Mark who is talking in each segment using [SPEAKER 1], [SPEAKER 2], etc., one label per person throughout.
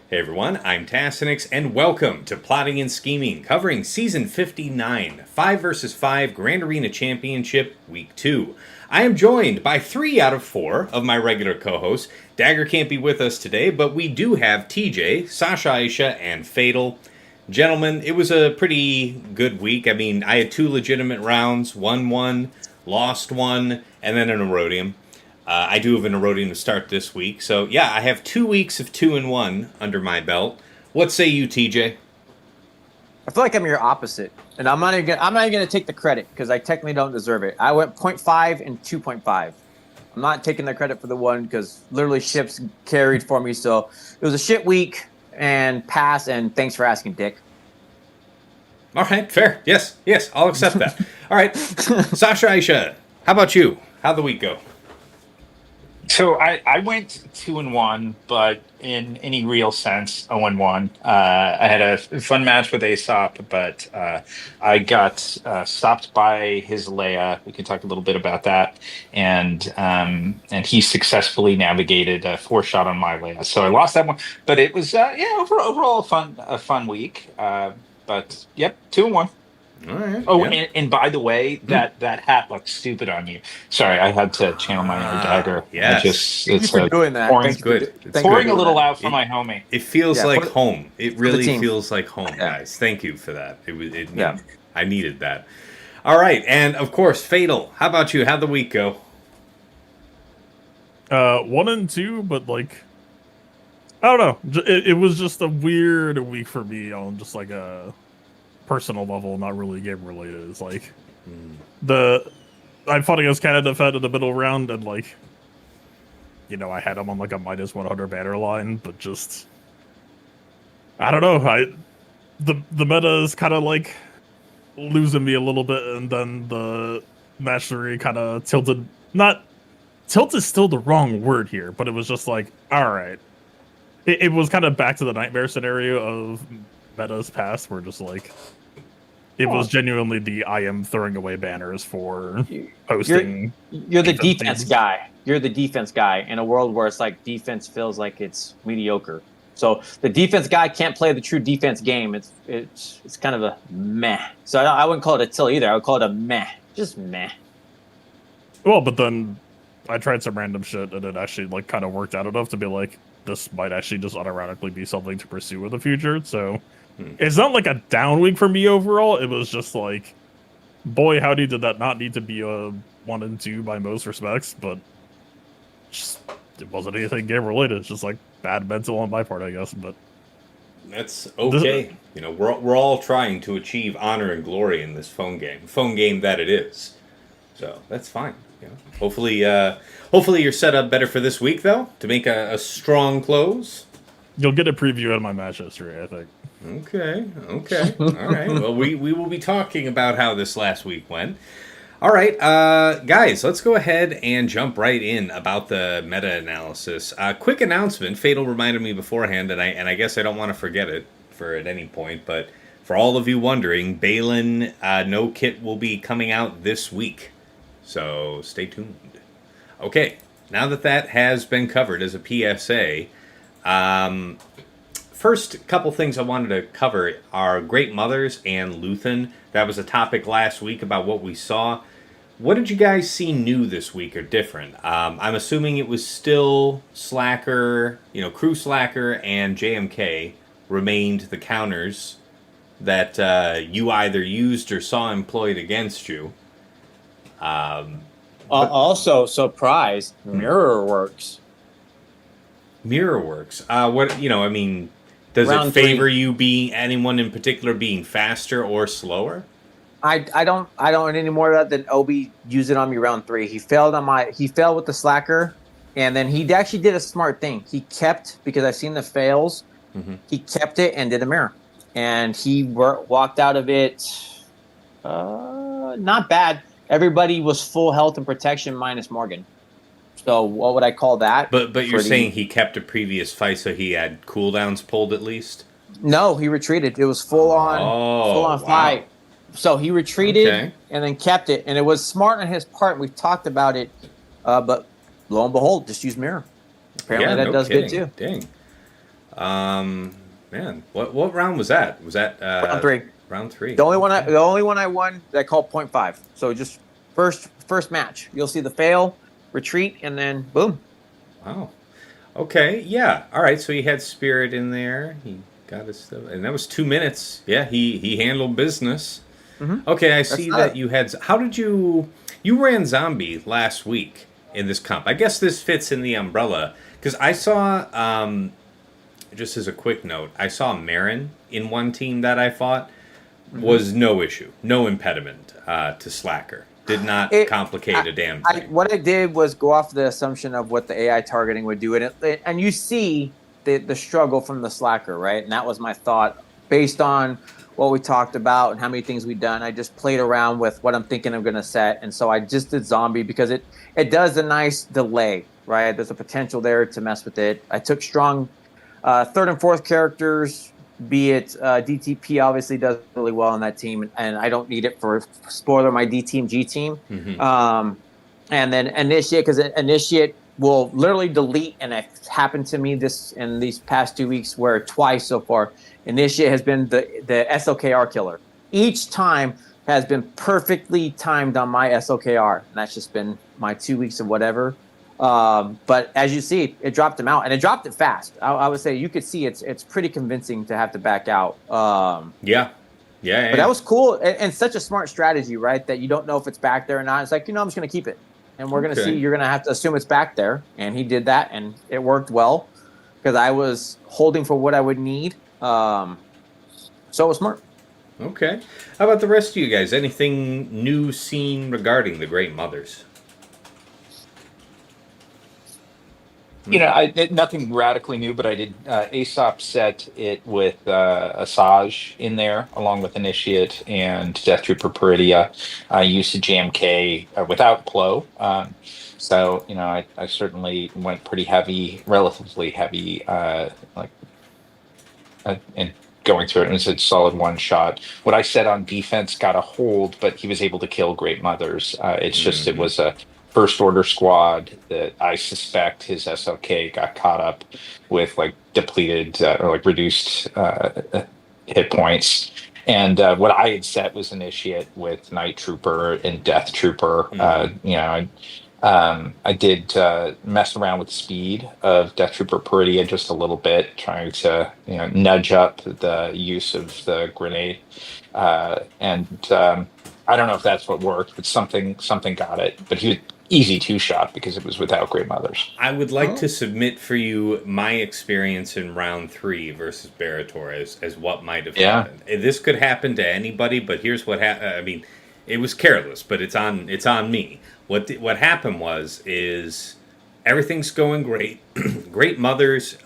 [SPEAKER 1] Hey everyone, I'm Tassinix, and welcome to Plotting and Scheming, covering Season 59, 5 vs 5 Grand Arena Championship, Week 2. I am joined by 3 out of 4 of my regular co-hosts. Dagger can't be with us today, but we do have TJ, Sasha Aisha, and Fatal. Gentlemen, it was a pretty good week. I mean, I had 2 legitimate rounds, won one, lost one, and then an Erodium. I do have an Erodium to start this week. So, yeah, I have 2 weeks of 2-1 under my belt. What say you, TJ?
[SPEAKER 2] I feel like I'm your opposite, and I'm not even gonna take the credit because I technically don't deserve it. I went 0.5 and 2.5. I'm not taking the credit for the one because literally ships carried for me. So it was a shit week and pass. And thanks for asking, Dick.
[SPEAKER 1] All right, fair. Yes, I'll accept that. All right, Sasha Aisha, how about you? How'd the week go?
[SPEAKER 3] So I went 2-1, but in any real sense, 0-1. I had a fun match with Aesop, but I got stopped by his Leia. We can talk a little bit about that, and he successfully navigated a 4-shot on my Leia. So I lost that one, but it was overall a fun week. But yep, 2-1.
[SPEAKER 1] All right.
[SPEAKER 3] Oh,
[SPEAKER 1] yeah.
[SPEAKER 3] and by the way, that hat looks stupid on you. Sorry, I had to channel my inner Dagger.
[SPEAKER 1] Yes.
[SPEAKER 2] Thank you for doing that.
[SPEAKER 3] Pouring,
[SPEAKER 1] It's good. It's
[SPEAKER 3] pouring
[SPEAKER 1] good.
[SPEAKER 3] a little out for my homie.
[SPEAKER 1] It feels like home. It really
[SPEAKER 2] team.
[SPEAKER 1] feels like home,
[SPEAKER 2] Yeah.
[SPEAKER 1] guys. Thank you for that.
[SPEAKER 2] Yeah.
[SPEAKER 1] I needed that. All right, and of course, Fatal. How about you? How'd the week go?
[SPEAKER 4] 1 and 2, but like, I don't know. It was just a weird week for me on just like a personal level, not really game related. It's like I fought against Canada Fed in the middle round, and like, you know, I had him on like a minus 100 banner line, but just I don't know. The meta is kind of like losing me a little bit, and then the match 3 kind of tilted. Not tilt is still the wrong word here, but it was just like, all right. It was kind of back to the nightmare scenario of metas past, where just like it was genuinely the I am throwing away banners for posting.
[SPEAKER 2] You're the defense guy. You're the defense guy in a world where it's like defense feels like it's mediocre. So the defense guy can't play the true defense game. It's kind of a meh. So I wouldn't call it a till either. I would call it a meh. Just meh.
[SPEAKER 4] Well, but then I tried some random shit, and it actually like kind of worked out enough to be like, this might actually just unironically be something to pursue in the future. So it's not like a down week for me overall. It was just like, boy, howdy, did that not need to be a 1 and 2 by most respects, but just, it wasn't anything game related. It's just like bad mental on my part, I guess. But
[SPEAKER 1] that's okay. You know, we're all trying to achieve honor and glory in this phone game that it is. So that's fine. You know, hopefully you're set up better for this week though, to make a strong close.
[SPEAKER 4] You'll get a preview of my match history, I think.
[SPEAKER 1] Okay. All right. Well, we will be talking about how this last week went. All right, guys, let's go ahead and jump right in about the meta-analysis. Quick announcement. Fatal reminded me beforehand, and I guess I don't want to forget it at any point, but for all of you wondering, Balin no kit will be coming out this week. So stay tuned. Okay, now that has been covered as a PSA, first couple things I wanted to cover are Great Mothers and Luthen. That was a topic last week about what we saw. What did you guys see new this week or different? I'm assuming it was still Slacker, Crew Slacker and JMK remained the counters that you either used or saw employed against you.
[SPEAKER 2] Also, surprise, Mirror works.
[SPEAKER 1] Mirror works. Does
[SPEAKER 2] Round
[SPEAKER 1] it favor
[SPEAKER 2] 3.
[SPEAKER 1] you being anyone in particular being faster or slower?
[SPEAKER 2] I don't any more of that than Obi used it on me round 3. He failed with the Slacker, and then he actually did a smart thing. He kept, because I've seen the fails, he kept it and did a mirror, and he walked out of it not bad. Everybody was full health and protection minus Morgan. So what would I call that?
[SPEAKER 1] But you're saying he kept a previous fight, so he had cooldowns pulled at least?
[SPEAKER 2] No, he retreated. It was full on fight. So he retreated and then kept it, and it was smart on his part. We've talked about it, but lo and behold, just use mirror. Apparently that does
[SPEAKER 1] kidding.
[SPEAKER 2] good too.
[SPEAKER 1] Dang. Man, what round was that? Was that
[SPEAKER 2] Round three.
[SPEAKER 1] round 3?
[SPEAKER 2] The only one I won that I called 0.5. So just first match. You'll see the fail, retreat, and then boom.
[SPEAKER 1] Wow. Okay, yeah. All right, so he had Spirit in there. He got his stuff, and that was 2 minutes. Yeah, he handled business. Okay, I see that you had. How did you ran Zombie last week in this comp? I guess this fits in the umbrella because I saw. Just as a quick note, I saw Marin in one team that I fought was no issue, no impediment to Slacker. Did not complicate a damn thing.
[SPEAKER 2] What I did was go off the assumption of what the AI targeting would do, and you see the struggle from the Slacker, right? And that was my thought based on what we talked about and how many things we've done. I just played around with what I'm thinking I'm going to set, and so I just did Zombie because it does a nice delay, right? There's a potential there to mess with it. I took strong third and fourth characters, be it DTP obviously does really well on that team, and I don't need it for spoiler my D team, G team. And then Initiate, because Initiate will literally delete, and it happened to me in these past 2 weeks where twice so far, Initiate has been the SOKR killer. Each time has been perfectly timed on my SOKR, and that's just been my 2 weeks of whatever. But as you see, it dropped him out, and it dropped it fast. I would say you could see it's pretty convincing to have to back out.
[SPEAKER 1] Yeah. But
[SPEAKER 2] that was cool, and such a smart strategy, right? That you don't know if it's back there or not. It's like, I'm just going to keep it, and we're going to see. You're going to have to assume it's back there, and he did that, and it worked well because I was holding for what I would need. So it was smart.
[SPEAKER 1] Okay. How about the rest of you guys? Anything new seen regarding the Great Mothers?
[SPEAKER 3] Nothing radically new, but I did Aesop set it with Asajj in there, along with Initiate and Death Trooper Peridia. I used a JMK without Plo. So, I certainly went pretty heavy, relatively heavy, and going through it, and it's a solid one shot. What I said on defense got a hold, but he was able to kill Great Mothers. It's just, it was a first order squad that I suspect his SLK got caught up with depleted or reduced hit points. And what I had set was Initiate with Night Trooper and Death Trooper. I did mess around with the speed of Death Trooper Peridia just a little bit, trying to nudge up the use of the grenade. And I don't know if that's what worked, but something got it. But he was easy two-shot because it was without Great Mothers.
[SPEAKER 1] I would like to submit for you my experience in round 3 versus Barator as what might have happened. This could happen to anybody, but here's what happened. I mean, it was careless, but it's on me. What happened is everything's going great. Great Mothers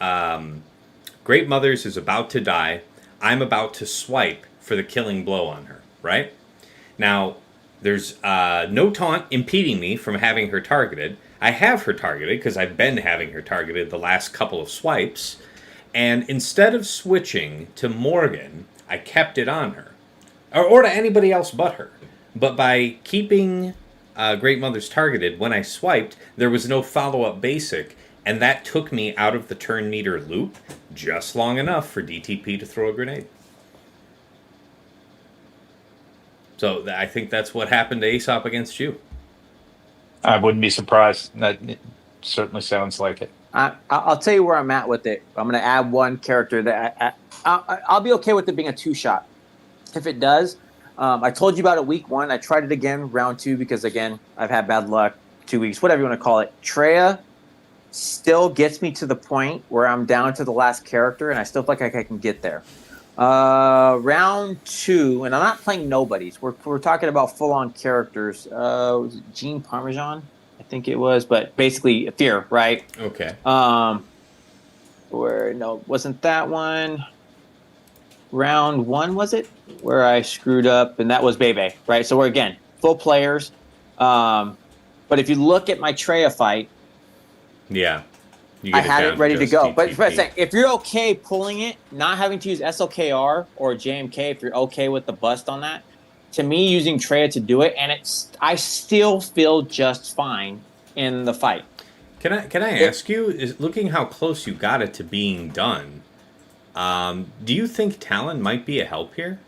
[SPEAKER 1] is about to die. I'm about to swipe for the killing blow on her, right? Now, there's no taunt impeding me from having her targeted. I have her targeted because I've been having her targeted the last couple of swipes. And instead of switching to Morgan, I kept it on her. Or to anybody else but her. But by keeping Great Mothers targeted, when I swiped, there was no follow-up basic. And that took me out of the turn meter loop just long enough for DTP to throw a grenade. So I think that's what happened to Aesop against you.
[SPEAKER 3] I wouldn't be surprised. That it certainly sounds like it.
[SPEAKER 2] I'll tell you where I'm at with it. I'm going to add one character that I'll be okay with it being a 2-shot. If it does, I told you about it week 1. I tried it again round 2 because, again, I've had bad luck 2 weeks, whatever you want to call it. Treya still gets me to the point where I'm down to the last character, and I still feel like I can get there. Round 2, and I'm not playing nobodies. We're talking about full-on characters. Was it Gene Parmesan? I think it was, but basically Fear, right?
[SPEAKER 1] Okay.
[SPEAKER 2] Wasn't that one? Round 1 was it? Where I screwed up, and that was Bebe, right? So we're again full players. But if you look at my Treya fight,
[SPEAKER 1] yeah.
[SPEAKER 2] I had it ready to go. But if you're okay pulling it, not having to use SLKR or JMK, if you're okay with the bust on that, to me, using Treya to do it, and I still feel just fine in the fight.
[SPEAKER 1] Can I ask you, is looking how close you got it to being done, Do you think Talon might be a help here?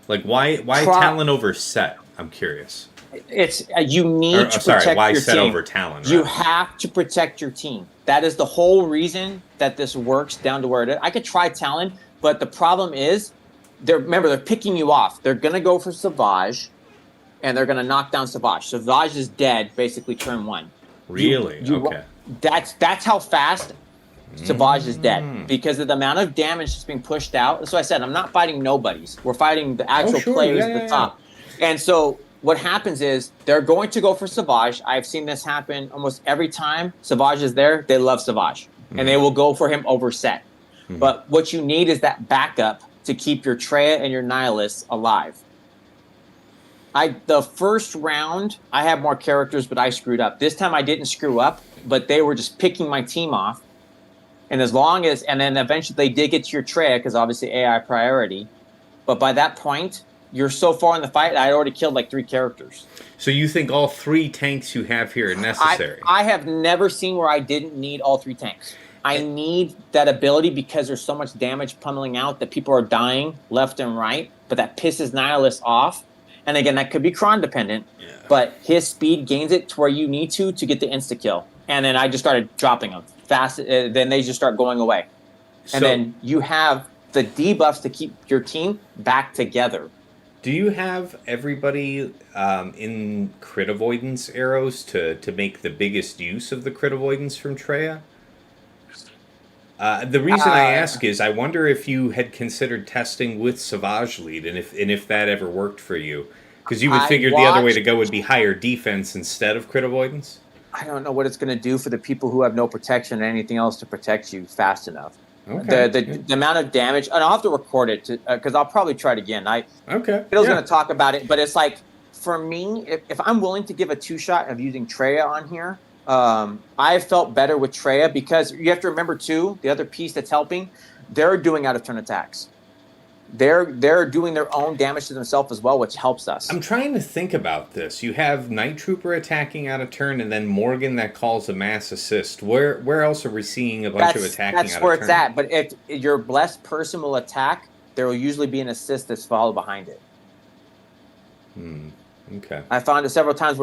[SPEAKER 1] Like, why
[SPEAKER 2] Pro-
[SPEAKER 1] Talon over Set? I'm curious.
[SPEAKER 2] It's you need to protect
[SPEAKER 1] why
[SPEAKER 2] your
[SPEAKER 1] Set
[SPEAKER 2] team.
[SPEAKER 1] over Talon?
[SPEAKER 2] You
[SPEAKER 1] rather.
[SPEAKER 2] have to protect your team. That is the whole reason that this works down to where it is. I could try Talon, but the problem is, they're picking you off. They're gonna go for Savage, and they're gonna knock down Savage. Savage is dead basically turn 1.
[SPEAKER 1] Really? Okay.
[SPEAKER 2] That's how fast Savage is dead because of the amount of damage that's being pushed out. So I said, I'm not fighting nobodies. We're fighting the actual players at the top. And so what happens is they're going to go for Savage. I've seen this happen almost every time Savage is there. They love Savage, and they will go for him over Set. But what you need is that backup to keep your Treya and your Nihilus alive. The first round, I had more characters, but I screwed up. This time I didn't screw up, but they were just picking my team off. And then eventually they did get to your Treya, because obviously AI priority. But by that point, you're so far in the fight, I already killed like 3 characters.
[SPEAKER 1] So you think all 3 tanks you have here are necessary?
[SPEAKER 2] I have never seen where I didn't need all 3 tanks. I need that ability because there's so much damage pummeling out that people are dying left and right, but that pisses Nihilus off. And again, that could be Kron dependent, but his speed gains it to where you need to get the insta-kill. And then I just started dropping them fast. Then they just start going away. And then you have the debuffs to keep your team back together.
[SPEAKER 1] Do you have everybody in crit avoidance arrows to make the biggest use of the crit avoidance from Treya? The reason I ask is I wonder if you had considered testing with Savage lead and if that ever worked for you. Because you would figure the other way to go would be higher defense instead of crit avoidance?
[SPEAKER 2] I don't know what it's going to do for the people who have no protection or anything else to protect you fast enough. Okay. The amount of damage, and I'll have to record it because I'll probably try it again. Phil's going to talk about it, but it's like, for me, if I'm willing to give a 2-shot of using Treya on here, I felt better with Treya because you have to remember too, the other piece that's helping, they're doing out of turn attacks. They're doing their own damage to themselves as well, which helps us.
[SPEAKER 1] I'm trying to think about this. You have Night Trooper attacking out of turn, and then Morgan that calls a mass assist. Where else are we seeing a bunch of attacking out of turn?
[SPEAKER 2] That's where it's at. But if your blessed person will attack, there will usually be an assist that's followed behind it.
[SPEAKER 1] Okay.
[SPEAKER 2] I found it several times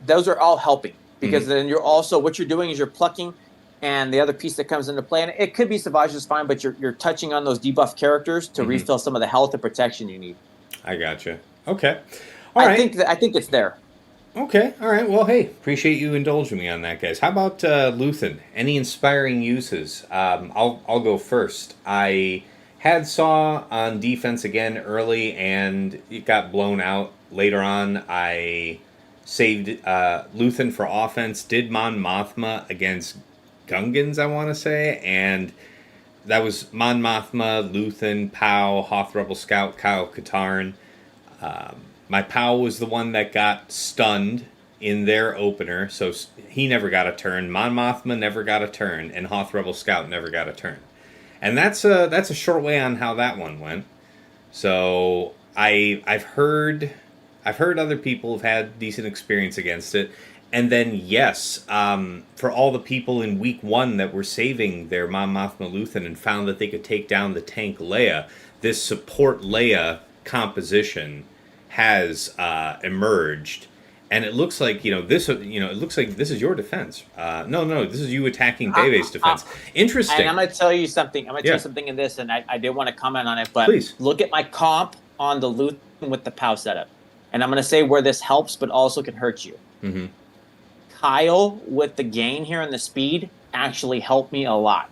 [SPEAKER 2] those are all helping because then you're also, what you're doing is you're plucking. And the other piece that comes into play, and it could be Savage is fine, but you're touching on those debuff characters to refill some of the health and protection you need.
[SPEAKER 1] I gotcha. Okay.
[SPEAKER 2] I think it's there.
[SPEAKER 1] Okay. All right. Well, hey, appreciate you indulging me on that, guys. How about Luthen? Any inspiring uses? I'll go first. I had Saw on defense again early, and it got blown out later on. I saved Luthen for offense. Did Mon Mothma against Gungans, I want to say, and that was Mon Mothma, Luthen, Pow, Hoth Rebel Scout, Kyle Katarn. My Pow was the one that got stunned in their opener, so he never got a turn. Mon Mothma never got a turn, and Hoth Rebel Scout never got a turn. And that's a short way on how that one went. So I've heard other people have had decent experience against it. And then, yes, for all the people in week 1 that were saving their Mon Mothma Luthen and found that they could take down the tank Leia, this support Leia composition has emerged, and it looks like this is your defense. No, this is you attacking Bebe's defense. Interesting.
[SPEAKER 2] And I'm going to tell you something. I'm going to tell you something in this, and I did want to comment on it, but
[SPEAKER 1] please
[SPEAKER 2] look at my comp on the Luthen with the POW setup, and I'm going to say where this helps, but also can hurt you.
[SPEAKER 1] Mm-hmm.
[SPEAKER 2] Kyle with the gain here and the speed actually helped me a lot.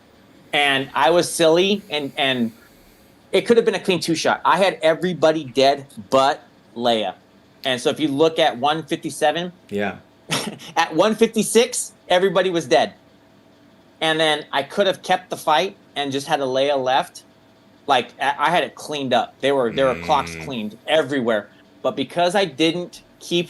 [SPEAKER 2] And I was silly, and it could have been a clean 2-shot. I had everybody dead but Leia. And so if you look at 157, at 156, everybody was dead. And then I could have kept the fight and just had a Leia left. Like, I had it cleaned up. There were clocks cleaned everywhere. But because I didn't keep,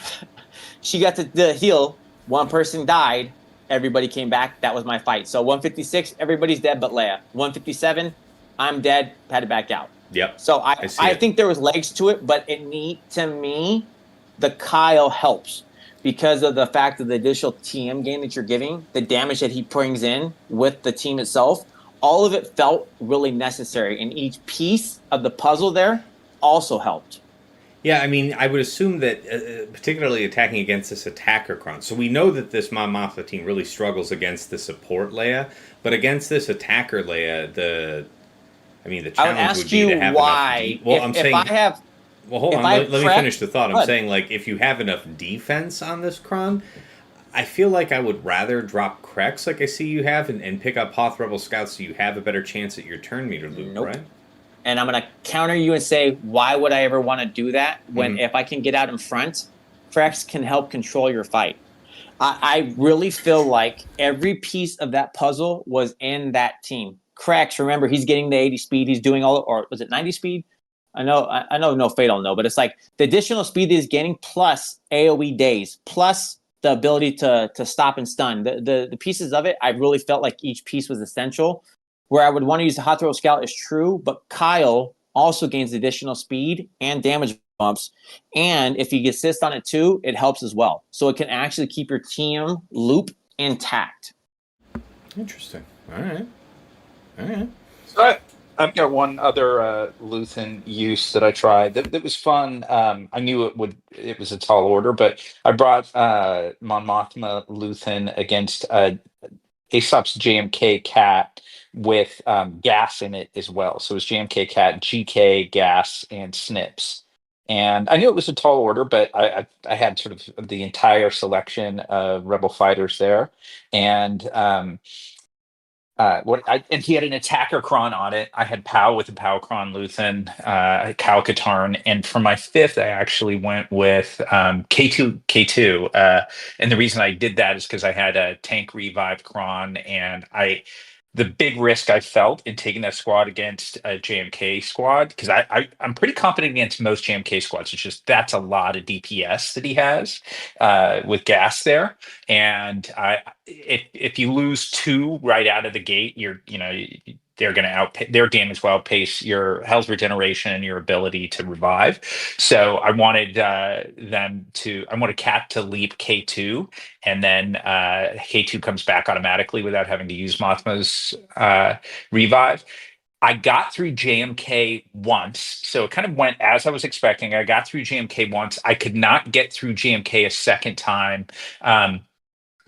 [SPEAKER 2] she got the heal. One person died, everybody came back. That was my fight. So 156, everybody's dead but Leia. 157, I'm dead, had to back out.
[SPEAKER 1] Yep.
[SPEAKER 2] So I think there was legs to it, but to me, the Kyle helps because of the fact of the additional TM gain that you're giving, the damage that he brings in with the team itself. all of it felt really necessary, and each piece of the puzzle there also helped.
[SPEAKER 1] Yeah, I mean, I would assume that, particularly attacking against this attacker Kron. So we know that this Mon Mothma team really struggles against the support Leia, but against this attacker Leia, the
[SPEAKER 2] I would
[SPEAKER 1] challenge would
[SPEAKER 2] ask
[SPEAKER 1] be to
[SPEAKER 2] you
[SPEAKER 1] have
[SPEAKER 2] why.
[SPEAKER 1] enough. Well, I'm
[SPEAKER 2] If
[SPEAKER 1] saying,
[SPEAKER 2] I have,
[SPEAKER 1] well, hold
[SPEAKER 2] if
[SPEAKER 1] on,
[SPEAKER 2] I have
[SPEAKER 1] let me finish the
[SPEAKER 2] prepped,
[SPEAKER 1] thought. I'm
[SPEAKER 2] good.
[SPEAKER 1] saying, like, if you have enough defense on this Kron, I feel like I would rather drop Krex like I see you have and pick up Hoth Rebel Scouts so you have a better chance at your turn meter loop,
[SPEAKER 2] Nope.
[SPEAKER 1] right?
[SPEAKER 2] And I'm going to counter you and say, why would I ever want to do that when if I can get out in front, Krex can help control your fight. I really feel like every piece of that puzzle was in that team. Krex, remember, he's getting the 80 speed. He's doing all, or was it 90 speed? I know, no Fate don't know, but it's like the additional speed that he's getting plus AoE days, plus the ability to stop and stun. The pieces of it, I really felt like each piece was essential. Where I would want to use the Hot Throw Scout is true, but Kyle also gains additional speed and damage bumps. And if you assist on it too, it helps as well. So it can actually keep your team loop intact.
[SPEAKER 1] Interesting. All right. All right.
[SPEAKER 3] So I've got one other Luthen use that I tried that was fun. I knew it was a tall order, but I brought Mon Mothma Luthen against Aesop's JMK Cat with gas in it as well. So it was JMK Cat, GK, gas, and Snips. And I knew it was a tall order, but I had sort of the entire selection of Rebel fighters there. And and he had an attacker cron on it. I had Pow with a Pow cron Luthen, Kyle Katarn, and for my fifth, I actually went with K2. And the reason I did that is because I had a tank revive cron, and the big risk I felt in taking that squad against a JMK squad, because I'm pretty confident against most JMK squads. It's just that's a lot of DPS that he has with gas there, and if you lose two right out of the gate, they're going to their damage will outpace your health regeneration and your ability to revive. So I wanted I wanted Cat to leap K2, and then K2 comes back automatically without having to use Mothma's revive. I got through JMK once, so it kind of went as I was expecting. I got through JMK once. I could not get through JMK a second time.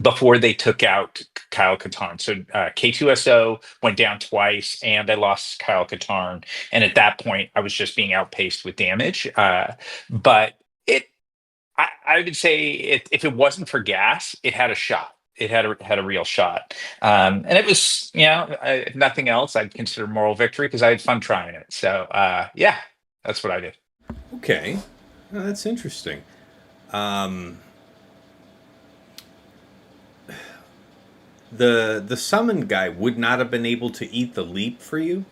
[SPEAKER 3] Before they took out Kyle Katarn. So K2SO went down twice, and I lost Kyle Katarn. And at that point, I was just being outpaced with damage. But I would say if it wasn't for gas, it had a shot. It had a real shot. And it was, if nothing else, I'd consider moral victory because I had fun trying it. So, yeah, that's what I did.
[SPEAKER 1] Okay. Well, that's interesting. The summon guy would not have been able to eat the leap for you.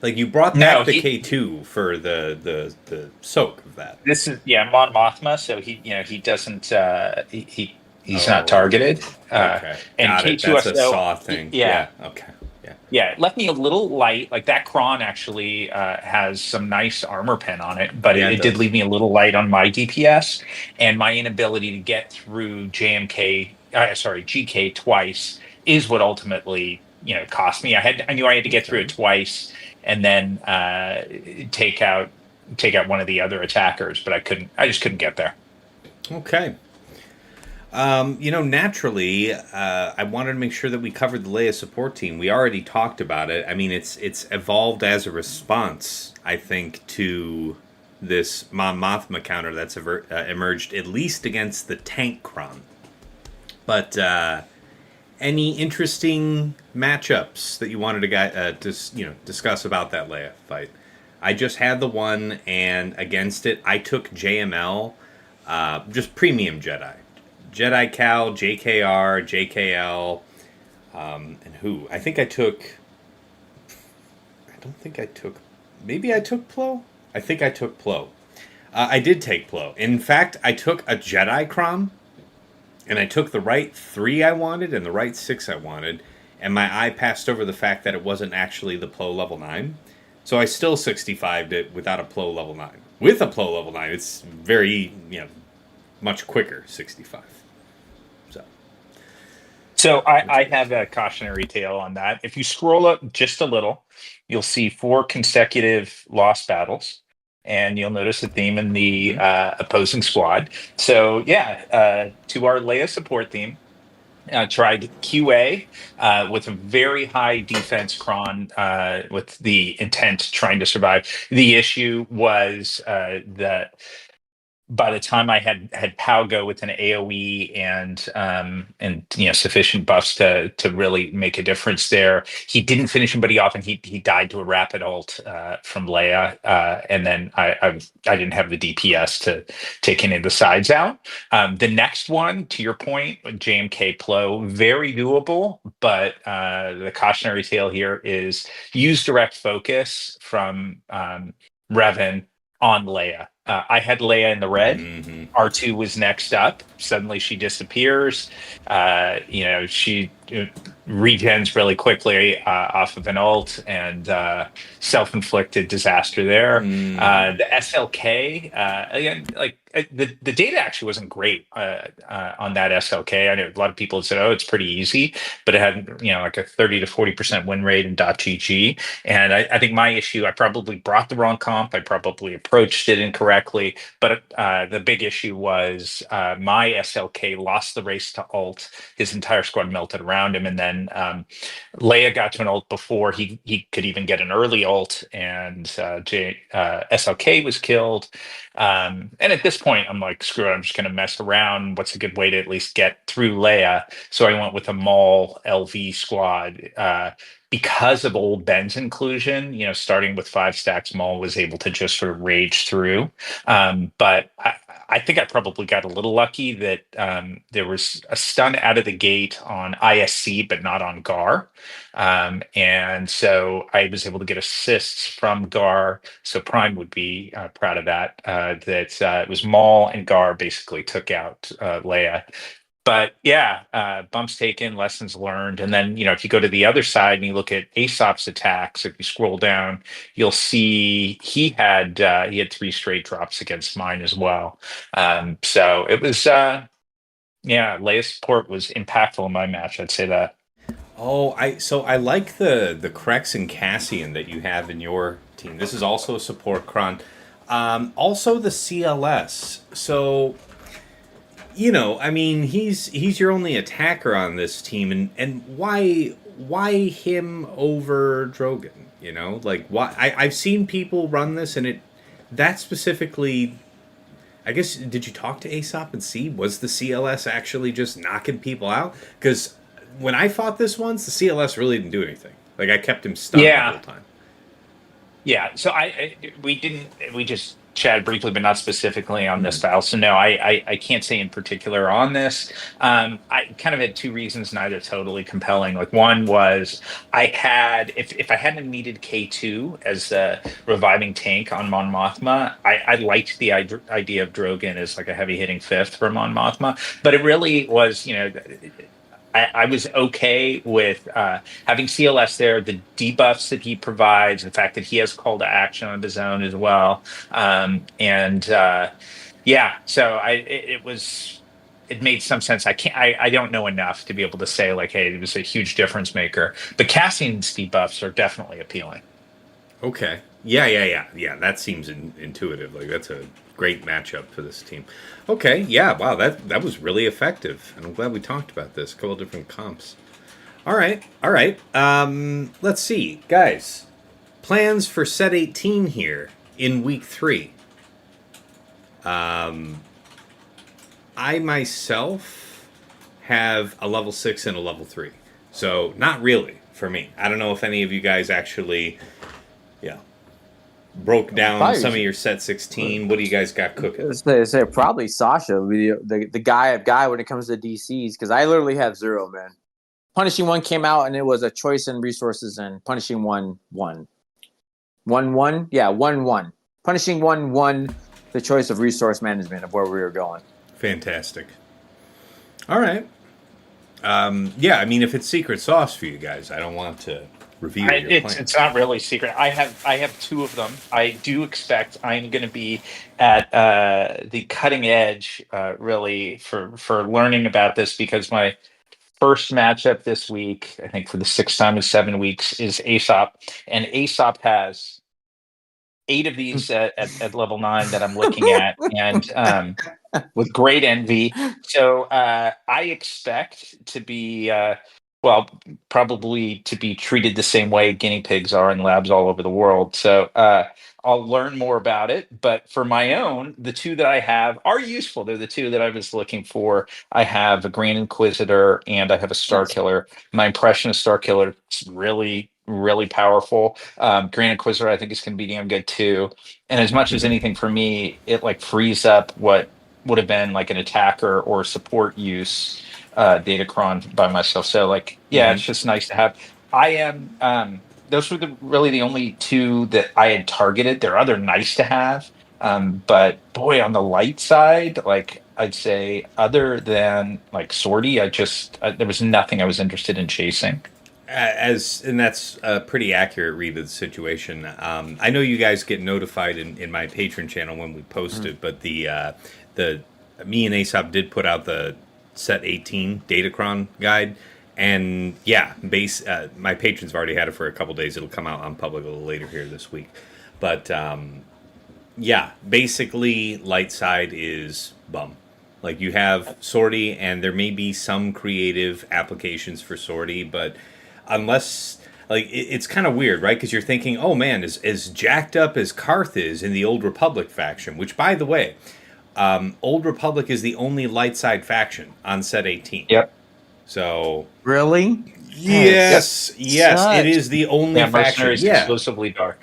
[SPEAKER 1] Like you brought back the K2 for the soak of that.
[SPEAKER 3] This is Mon Mothma, so he doesn't he's not targeted.
[SPEAKER 1] Okay,
[SPEAKER 3] and
[SPEAKER 1] got it.
[SPEAKER 3] K2SO,
[SPEAKER 1] That's a saw thing. Yeah. Okay.
[SPEAKER 3] Yeah, it left me a little light. Like that Kron actually has some nice armor pen on it, but it did leave me a little light on my DPS, and my inability to get through GK twice is what ultimately cost me. I knew I had to get through it twice, and then take out one of the other attackers, but I just couldn't get there.
[SPEAKER 1] Okay. Naturally, I wanted to make sure that we covered the Leia support team. We already talked about it. I mean, it's evolved as a response, I think, to this Mon Mothma counter that's emerged, at least against the tank Kron. But any interesting matchups that you wanted to discuss about that Leia fight? I just had the one, and against it, I took JML, just premium Jedi. Jedi Cal, JKR, JKL, and who? Maybe I took Plo? I think I took Plo. I did take Plo. In fact, I took a Jedi Crom, and I took the right 3 I wanted and the right 6 I wanted, and my eye passed over the fact that it wasn't actually the Plo level 9. So I still 65'd it without a Plo level 9. With a Plo level 9, it's very, much quicker 65.
[SPEAKER 3] So I have a cautionary tale on that. If you scroll up just a little, you'll see 4 consecutive lost battles, and you'll notice a theme in the opposing squad. So yeah, to our Leia support theme, tried QA with a very high defense cron with the intent trying to survive. The issue was that by the time I had Pao go with an AOE and sufficient buffs to really make a difference there, he didn't finish anybody off, and he died to a rapid ult from Leia, and then I didn't have the DPS to take any of the sides out. The next one, to your point, JMK Plo, very doable, but the cautionary tale here is use direct focus from Revan on Leia. I had Leia in the red.
[SPEAKER 1] Mm-hmm.
[SPEAKER 3] R2 was next up. Suddenly she disappears. She regens really quickly off of an ult, and self-inflicted disaster there. The SLK, again, like the data actually wasn't great on that SLK. I know a lot of people have said, "Oh, it's pretty easy," but it had like a 30 to 40% win rate in .gg. And I think my issue, I probably brought the wrong comp. I probably approached it incorrectly. But the big issue was my SLK lost the race to ult. His entire squad melted around him, and then Leia got to an ult before he could even get an early ult, and SLK was killed. And at this point, I'm like, screw it, I'm just going to mess around. What's a good way to at least get through Leia? So I went with a Maul LV squad. Because of old Ben's inclusion, starting with 5 stacks, Maul was able to just sort of rage through. But I think I probably got a little lucky that there was a stun out of the gate on ISC, but not on Gar. And so I was able to get assists from Gar. So Prime would be proud of that. It was Maul and Gar basically took out Leia. But yeah, bumps taken, lessons learned. And then, if you go to the other side and you look at Aesop's attacks, if you scroll down, you'll see he had 3 straight drops against mine as well. So it was, Leia's support was impactful in my match. I'd say that.
[SPEAKER 1] Oh, I like the Krex and Cassian that you have in your team. This is also a support cron. Also the CLS. So he's your only attacker on this team, and why him over Drogon? Why? I've seen people run this, and that specifically. I guess, did you talk to Aesop and see, was the CLS actually just knocking people out? Because when I fought this once, the CLS really didn't do anything. Like, I kept him stunned the whole time.
[SPEAKER 3] Yeah, so we just chatted briefly, but not specifically on this battle. So no, I can't say in particular on this. I kind of had 2 reasons, neither totally compelling. Like, one was if I hadn't needed K2 as the reviving tank on Mon Mothma, I liked the idea of Drogon as like a heavy hitting 5th for Mon Mothma. But it really was, I was okay with having CLS there, the debuffs that he provides, the fact that he has call to action of his own as well, so it made some sense. I don't know enough to be able to say like, hey, it was a huge difference maker. But Cassian's debuffs are definitely appealing.
[SPEAKER 1] Okay. Yeah. That seems intuitive. Like, that's a great matchup for this team. Okay, yeah, wow, that was really effective. And I'm glad we talked about this. A couple different comps. All right. Let's see. Guys, plans for set 18 here in week 3. I myself have a level 6 and a level 3. So, not really for me. I don't know if any of you guys actually broke down some of your set 16. What do you guys got cooking?
[SPEAKER 2] Say probably Sasha, the guy when it comes to DCs, because I literally have 0, man. Punishing 1 came out, and it was a choice in resources, and Punishing 1 won. 1-1? Yeah, 1-1. Punishing 1 won the choice of resource management of where we were going.
[SPEAKER 1] Fantastic. All right. If it's secret sauce for you guys, I don't want to reveal your plans.
[SPEAKER 3] It's not really secret. I have 2 of them. I do expect I'm going to be at the cutting edge, really, for learning about this, because my first matchup this week, I think for the sixth time in 7 weeks, is Aesop, and Aesop has 8 of these at level 9 that I'm looking at, and with great envy. So I expect to be, well, probably to be treated the same way guinea pigs are in labs all over the world. So I'll learn more about it. But for my own, the 2 that I have are useful. They're the 2 that I was looking for. I have a Grand Inquisitor and I have a Star
[SPEAKER 2] Yes.
[SPEAKER 3] Killer. My impression of Star Killer is really, really powerful. Grand Inquisitor, I think, is going to be damn good too. And as much as anything for me, it like frees up what would have been like an attacker or support use Datacron by myself. So like, yeah, it's just nice to have. I am those were really the only 2 that I had targeted. There are other nice to have. But boy, on the light side, like I'd say other than like Sortie, there was nothing I was interested in chasing.
[SPEAKER 1] And that's a pretty accurate read of the situation. I know you guys get notified in my patron channel when we post it, but the me and Aesop did put out the set 18 Datacron guide, and yeah, my patrons have already had it for a couple days. It'll come out on public a little later here this week, but yeah, basically light side is bum. Like you have Sortie, and there may be some creative applications for Sortie, but unless like it's kind of weird, right? Because you're thinking, oh man, as jacked up as Karth is in the Old Republic faction, which by the way, Old Republic is the only light side faction on set 18.
[SPEAKER 3] Yep.
[SPEAKER 1] So
[SPEAKER 2] Really?
[SPEAKER 1] yes, yes,
[SPEAKER 2] Such.
[SPEAKER 1] it is the only faction.
[SPEAKER 3] Mercenaries
[SPEAKER 1] Yeah.
[SPEAKER 3] exclusively dark.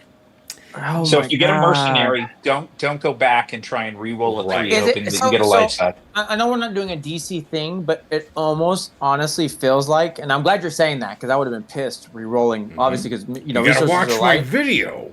[SPEAKER 2] Oh
[SPEAKER 3] So
[SPEAKER 2] my
[SPEAKER 3] if you get a
[SPEAKER 2] God.
[SPEAKER 3] mercenary, don't go back and try and re-roll a 3
[SPEAKER 1] Right.
[SPEAKER 3] hoping that you get a light side.
[SPEAKER 2] I know we're not doing a DC thing, but it almost honestly feels like, and I'm glad you're saying that because I would have been pissed re-rolling, obviously, because
[SPEAKER 1] You gotta
[SPEAKER 2] resources
[SPEAKER 1] watch
[SPEAKER 2] are
[SPEAKER 1] my
[SPEAKER 2] light.
[SPEAKER 1] video.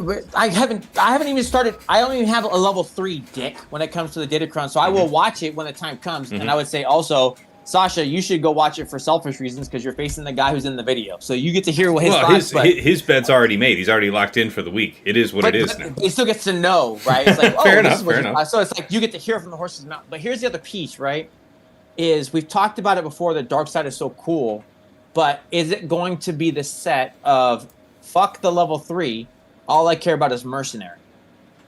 [SPEAKER 2] But I haven't even started. I don't even have a level 3 dick when it comes to the Datacron, so I will watch it when the time comes. And I would say also, Sasha, you should go watch it for selfish reasons because you're facing the guy who's in the video, so you get to hear what his thoughts.
[SPEAKER 1] His bed's already made. He's already locked in for the week. It is what it is now.
[SPEAKER 2] He still gets to know, right? It's like,
[SPEAKER 1] Fair
[SPEAKER 2] this
[SPEAKER 1] enough,
[SPEAKER 2] is what
[SPEAKER 1] fair
[SPEAKER 2] you-
[SPEAKER 1] enough.
[SPEAKER 2] So it's like you get to hear from the horse's mouth. But here's the other piece, right? Is we've talked about it before. The dark side is so cool, but is it going to be the set of fuck the level 3? All I care about is mercenary.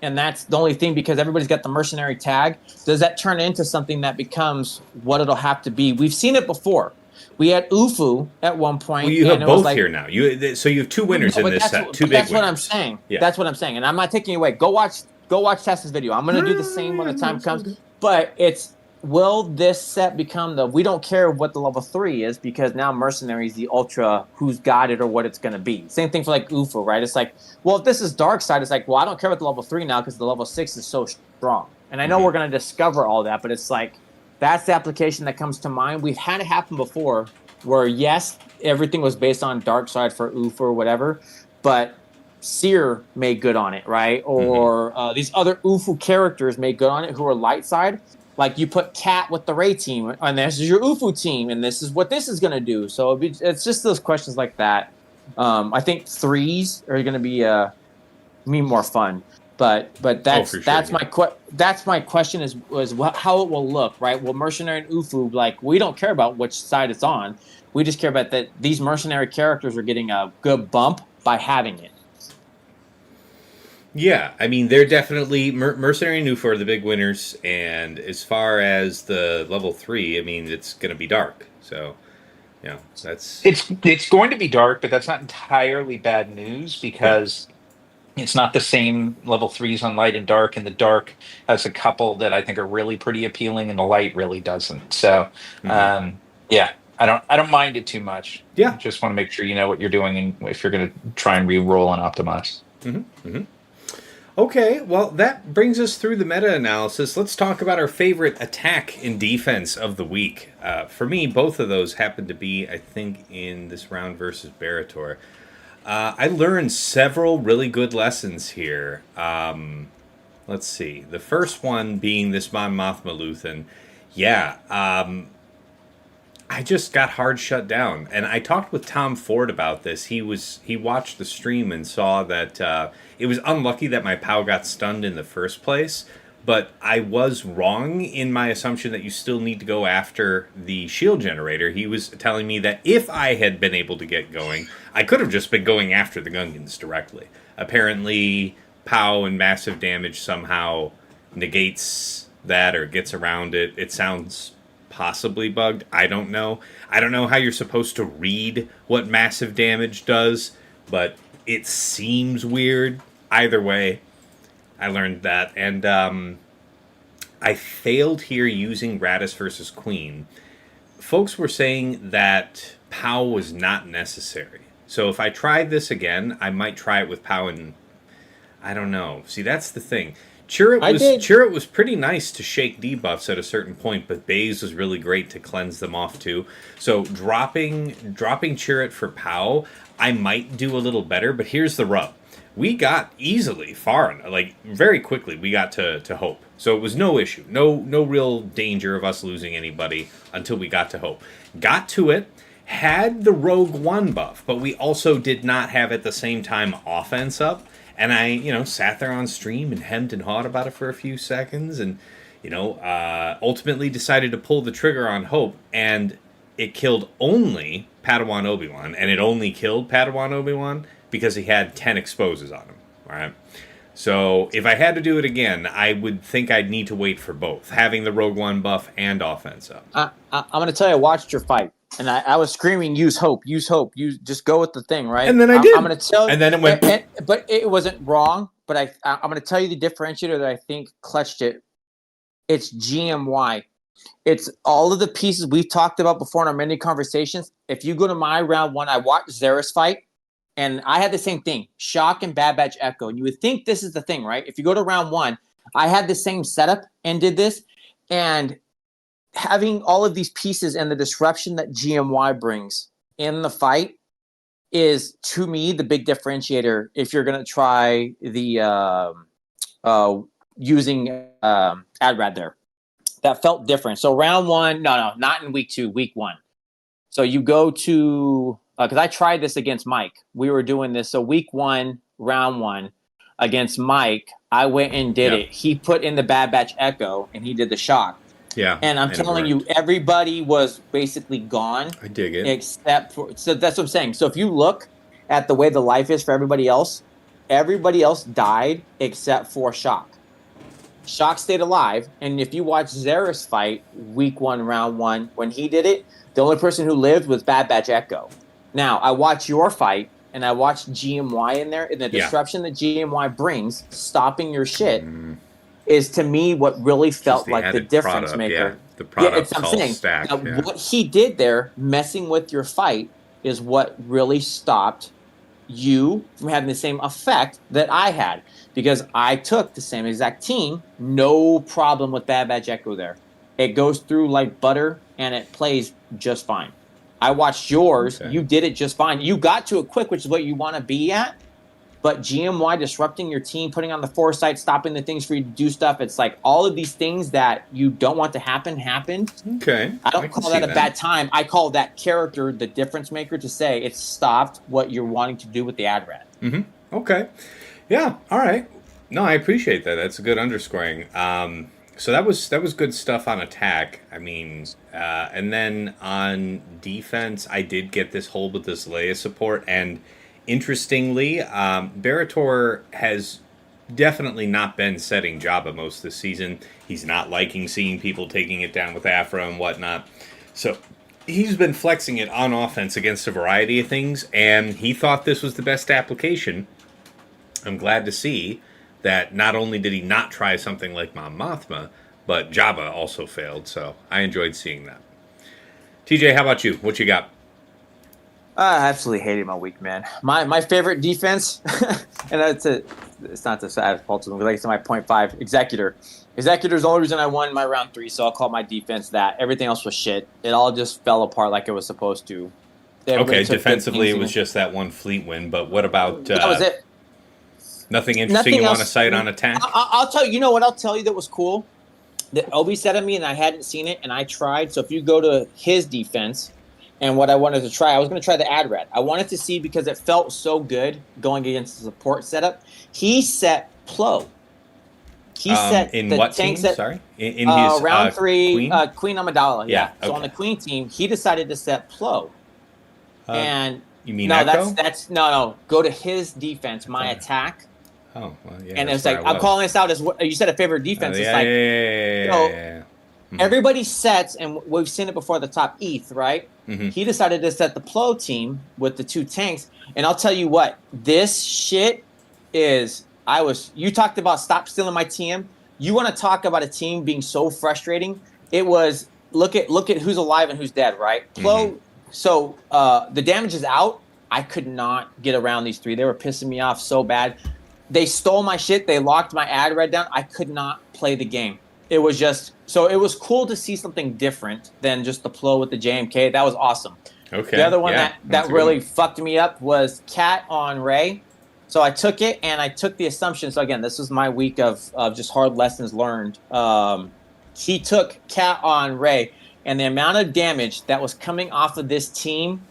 [SPEAKER 2] And that's the only thing because everybody's got the mercenary tag. Does that turn into something that becomes what it'll have to be? We've seen it before. We had Ufu at one point.
[SPEAKER 1] Well, you have
[SPEAKER 2] and it was
[SPEAKER 1] both
[SPEAKER 2] like,
[SPEAKER 1] here now. So you have 2 winners in
[SPEAKER 2] but
[SPEAKER 1] this
[SPEAKER 2] that's
[SPEAKER 1] set.
[SPEAKER 2] what-
[SPEAKER 1] 2
[SPEAKER 2] but
[SPEAKER 1] big
[SPEAKER 2] That's what I'm
[SPEAKER 1] winners.
[SPEAKER 2] saying.
[SPEAKER 1] Yeah.
[SPEAKER 2] That's what I'm saying. And I'm not taking it away. Go watch Tessa's video. I'm going to do the same when the time comes. But will this set become we don't care what the level 3 is because now mercenary is the ultra who's got it or what it's going to be. Same thing for like UFO, right? It's like, well, if this is dark side, it's like, well, I don't care about the level 3 now because the level 6 is so strong. And I know we're going to discover all that, but it's like, that's the application that comes to mind. We've had it happen before where, yes, everything was based on dark side for UFO or whatever, but Seer made good on it, right? Or these other UFO characters made good on it who are light side. Like you put Cat with the Ray team, and this is your UFO team, and this is what this is going to do. So it's just those questions like that. I think 3s are going to be more fun, but that's that's my question is how it will look, right? Will mercenary and UFO, like we don't care about which side it's on, we just care about that these mercenary characters are getting a good bump by having it.
[SPEAKER 1] Yeah, I mean, they're definitely Mercenary and Nufa are the big winners, and as far as the level 3, I mean, it's going to be dark. So, that's
[SPEAKER 3] It's going to be dark, but that's not entirely bad news because it's not the same level 3s on light and dark, and the dark has a couple that I think are really pretty appealing, and the light really doesn't. So, yeah, I don't mind it too much.
[SPEAKER 1] Yeah,
[SPEAKER 3] just want to make sure you know what you're doing, and if you're going to try and re-roll and optimize.
[SPEAKER 1] Okay, well, that brings us through the meta-analysis. Let's talk about our favorite attack and defense of the week. For me, both of those happen to be, I think, in this round versus Barator. I learned several really good lessons here. Let's see. The first one being this Mon Mothma Luthen. Yeah, I just got hard shut down. And I talked with Tom Ford about this. He watched the stream and saw that it was unlucky that my POW got stunned in the first place. but I was wrong in my assumption that you still need to go after the shield generator. He was telling me that if I had been able to get going, I could have just been going after the Gungans directly. Apparently, POW and massive damage somehow negates that or gets around it. It sounds possibly bugged. I don't know. I don't know how you're supposed to read what massive damage does, but it seems weird. Either way, I learned that. And I failed here using Radis versus Queen. Folks were saying that POW was not necessary. So if I tried this again, I might try it with POW and I don't know. See, that's the thing. Chirrut was pretty nice to shake debuffs at a certain point, but Baze was really great to cleanse them off too. So dropping Chirrut for POW, I might do a little better, but here's the rub. We got easily very quickly, we got to Hope. So it was no issue. No real danger of us losing anybody until we got to Hope. Got to it, had the Rogue One buff, but we also did not have at the same time offense up. And I, sat there on stream and hemmed and hawed about it for a few seconds and, ultimately decided to pull the trigger on Hope. And it killed only Padawan Obi-Wan. And it only killed Padawan Obi-Wan because he had 10 exposes on him. All right. So if I had to do it again, I would think I'd need to wait for both, having the Rogue One buff and offense up.
[SPEAKER 2] I'm going to tell you, I watched your fight. And I was screaming, use hope, just go with the thing, right?
[SPEAKER 1] And then I did.
[SPEAKER 2] I'm going to tell you.
[SPEAKER 1] And then it went.
[SPEAKER 2] But it wasn't wrong. But I'm going to tell you the differentiator that I think clutched it. It's GMY. It's all of the pieces we've talked about before in our many conversations. If you go to my round one, I watched Xera's fight. And I had the same thing, Shock and Bad Batch Echo. And you would think this is the thing, right? If you go to round one, I had the same setup and did this. And having all of these pieces and the disruption that GMY brings in the fight is, to me, the big differentiator if you're going to try the using AdRad there. That felt different. So round one, no, not in week 2, week 1. So you go to, because I tried this against Mike. We were doing this. So week 1, round 1, against Mike, I went and did it. He put in the Bad Batch Echo, and he did the Shock.
[SPEAKER 1] Yeah.
[SPEAKER 2] And I'm telling you, everybody was basically gone.
[SPEAKER 1] I dig it.
[SPEAKER 2] Except for, so that's what I'm saying. So if you look at the way the life is for everybody else died except for Shock. Shock stayed alive. And if you watch Xera's fight, week 1, round 1, when he did it, the only person who lived was Bad Batch Echo. Now, I watched your fight, and I watched GMY in there, and the disruption that GMY brings, stopping your shit, is to me what really felt like the difference maker.
[SPEAKER 1] Yeah. The product
[SPEAKER 2] I'm saying,
[SPEAKER 1] stack.
[SPEAKER 2] What he did there, messing with your fight, is what really stopped you from having the same effect that I had. Because I took the same exact team, no problem with Bad Batch Echo there. It goes through like butter, and it plays just fine. I watched yours. Okay. You did it just fine. You got to it quick, which is what you want to be at. But GMY disrupting your team, putting on the foresight, stopping the things for you to do stuff. It's like all of these things that you don't want to happen happened.
[SPEAKER 1] Okay.
[SPEAKER 2] I don't call that a bad time. I call that character the difference maker to say it stopped what you're wanting to do with the AdRad.
[SPEAKER 1] Mm-hmm. Okay. Yeah. All right. No, I appreciate that. That's a good underscoring. So that was good stuff on attack. I mean, and then on defense, I did get this hold with this Leia support, and interestingly, Barator has definitely not been setting Jabba most this season. He's not liking seeing people taking it down with Afra and whatnot. So he's been flexing it on offense against a variety of things, and he thought this was the best application. I'm glad to see that not only did he not try something like Mon Mothma, but Jabba also failed, so I enjoyed seeing that. TJ, how about you? What you got?
[SPEAKER 2] I absolutely hated my week, man. My favorite defense, and it's not to sad fault to them, like it's my 0.5 Executor. Executor's the only reason I won my round 3, so I'll call my defense that. Everything else was shit. It all just fell apart like it was supposed to.
[SPEAKER 1] Okay, defensively it was just that one fleet win, but what about...
[SPEAKER 2] that was it.
[SPEAKER 1] Nothing interesting you want to cite on attack?
[SPEAKER 2] I'll tell you. You know what I'll tell you that was cool? That Obi said to me, and I hadn't seen it, and I tried. So if you go to his defense, and what I wanted to try, I was going to try the AdRad. I wanted to see, because it felt so good going against the support setup. He set Plo. He set
[SPEAKER 1] in
[SPEAKER 2] the
[SPEAKER 1] what team?
[SPEAKER 2] tanks at
[SPEAKER 1] Sorry, in his
[SPEAKER 2] round 3,
[SPEAKER 1] Queen.
[SPEAKER 2] Queen Amidala.
[SPEAKER 1] Yeah,
[SPEAKER 2] So on
[SPEAKER 1] okay.
[SPEAKER 2] the Queen team, he decided to set Plo. And
[SPEAKER 1] You mean
[SPEAKER 2] no,
[SPEAKER 1] Echo?
[SPEAKER 2] that's go to his defense, my attack.
[SPEAKER 1] Oh, well, yeah.
[SPEAKER 2] And
[SPEAKER 1] That's
[SPEAKER 2] it's
[SPEAKER 1] where
[SPEAKER 2] like,
[SPEAKER 1] I
[SPEAKER 2] I'm
[SPEAKER 1] was.
[SPEAKER 2] calling this out as what you said, a favorite defense. It's
[SPEAKER 1] Yeah,
[SPEAKER 2] like, so
[SPEAKER 1] yeah.
[SPEAKER 2] everybody sets, and we've seen it before, the top ETH, right?
[SPEAKER 1] Mm-hmm.
[SPEAKER 2] He decided to set the Plo team with the 2 tanks. And I'll tell you what, this shit is, you talked about stop stealing my TM. You want to talk about a team being so frustrating? It was, look at who's alive and who's dead, right? Plo, so the damage is out. I could not get around these 3. They were pissing me off so bad. They stole my shit. They locked my ad red down. I could not play the game. It was just, so it was cool to see something different than just the Plo with the JMK. That was awesome.
[SPEAKER 1] Okay.
[SPEAKER 2] The other one
[SPEAKER 1] yeah,
[SPEAKER 2] that really fucked me up was Cat on Ray. So I took it and I took the assumption. So again, this was my week of just hard lessons learned. He took Cat on Ray, and the amount of damage that was coming off of this team,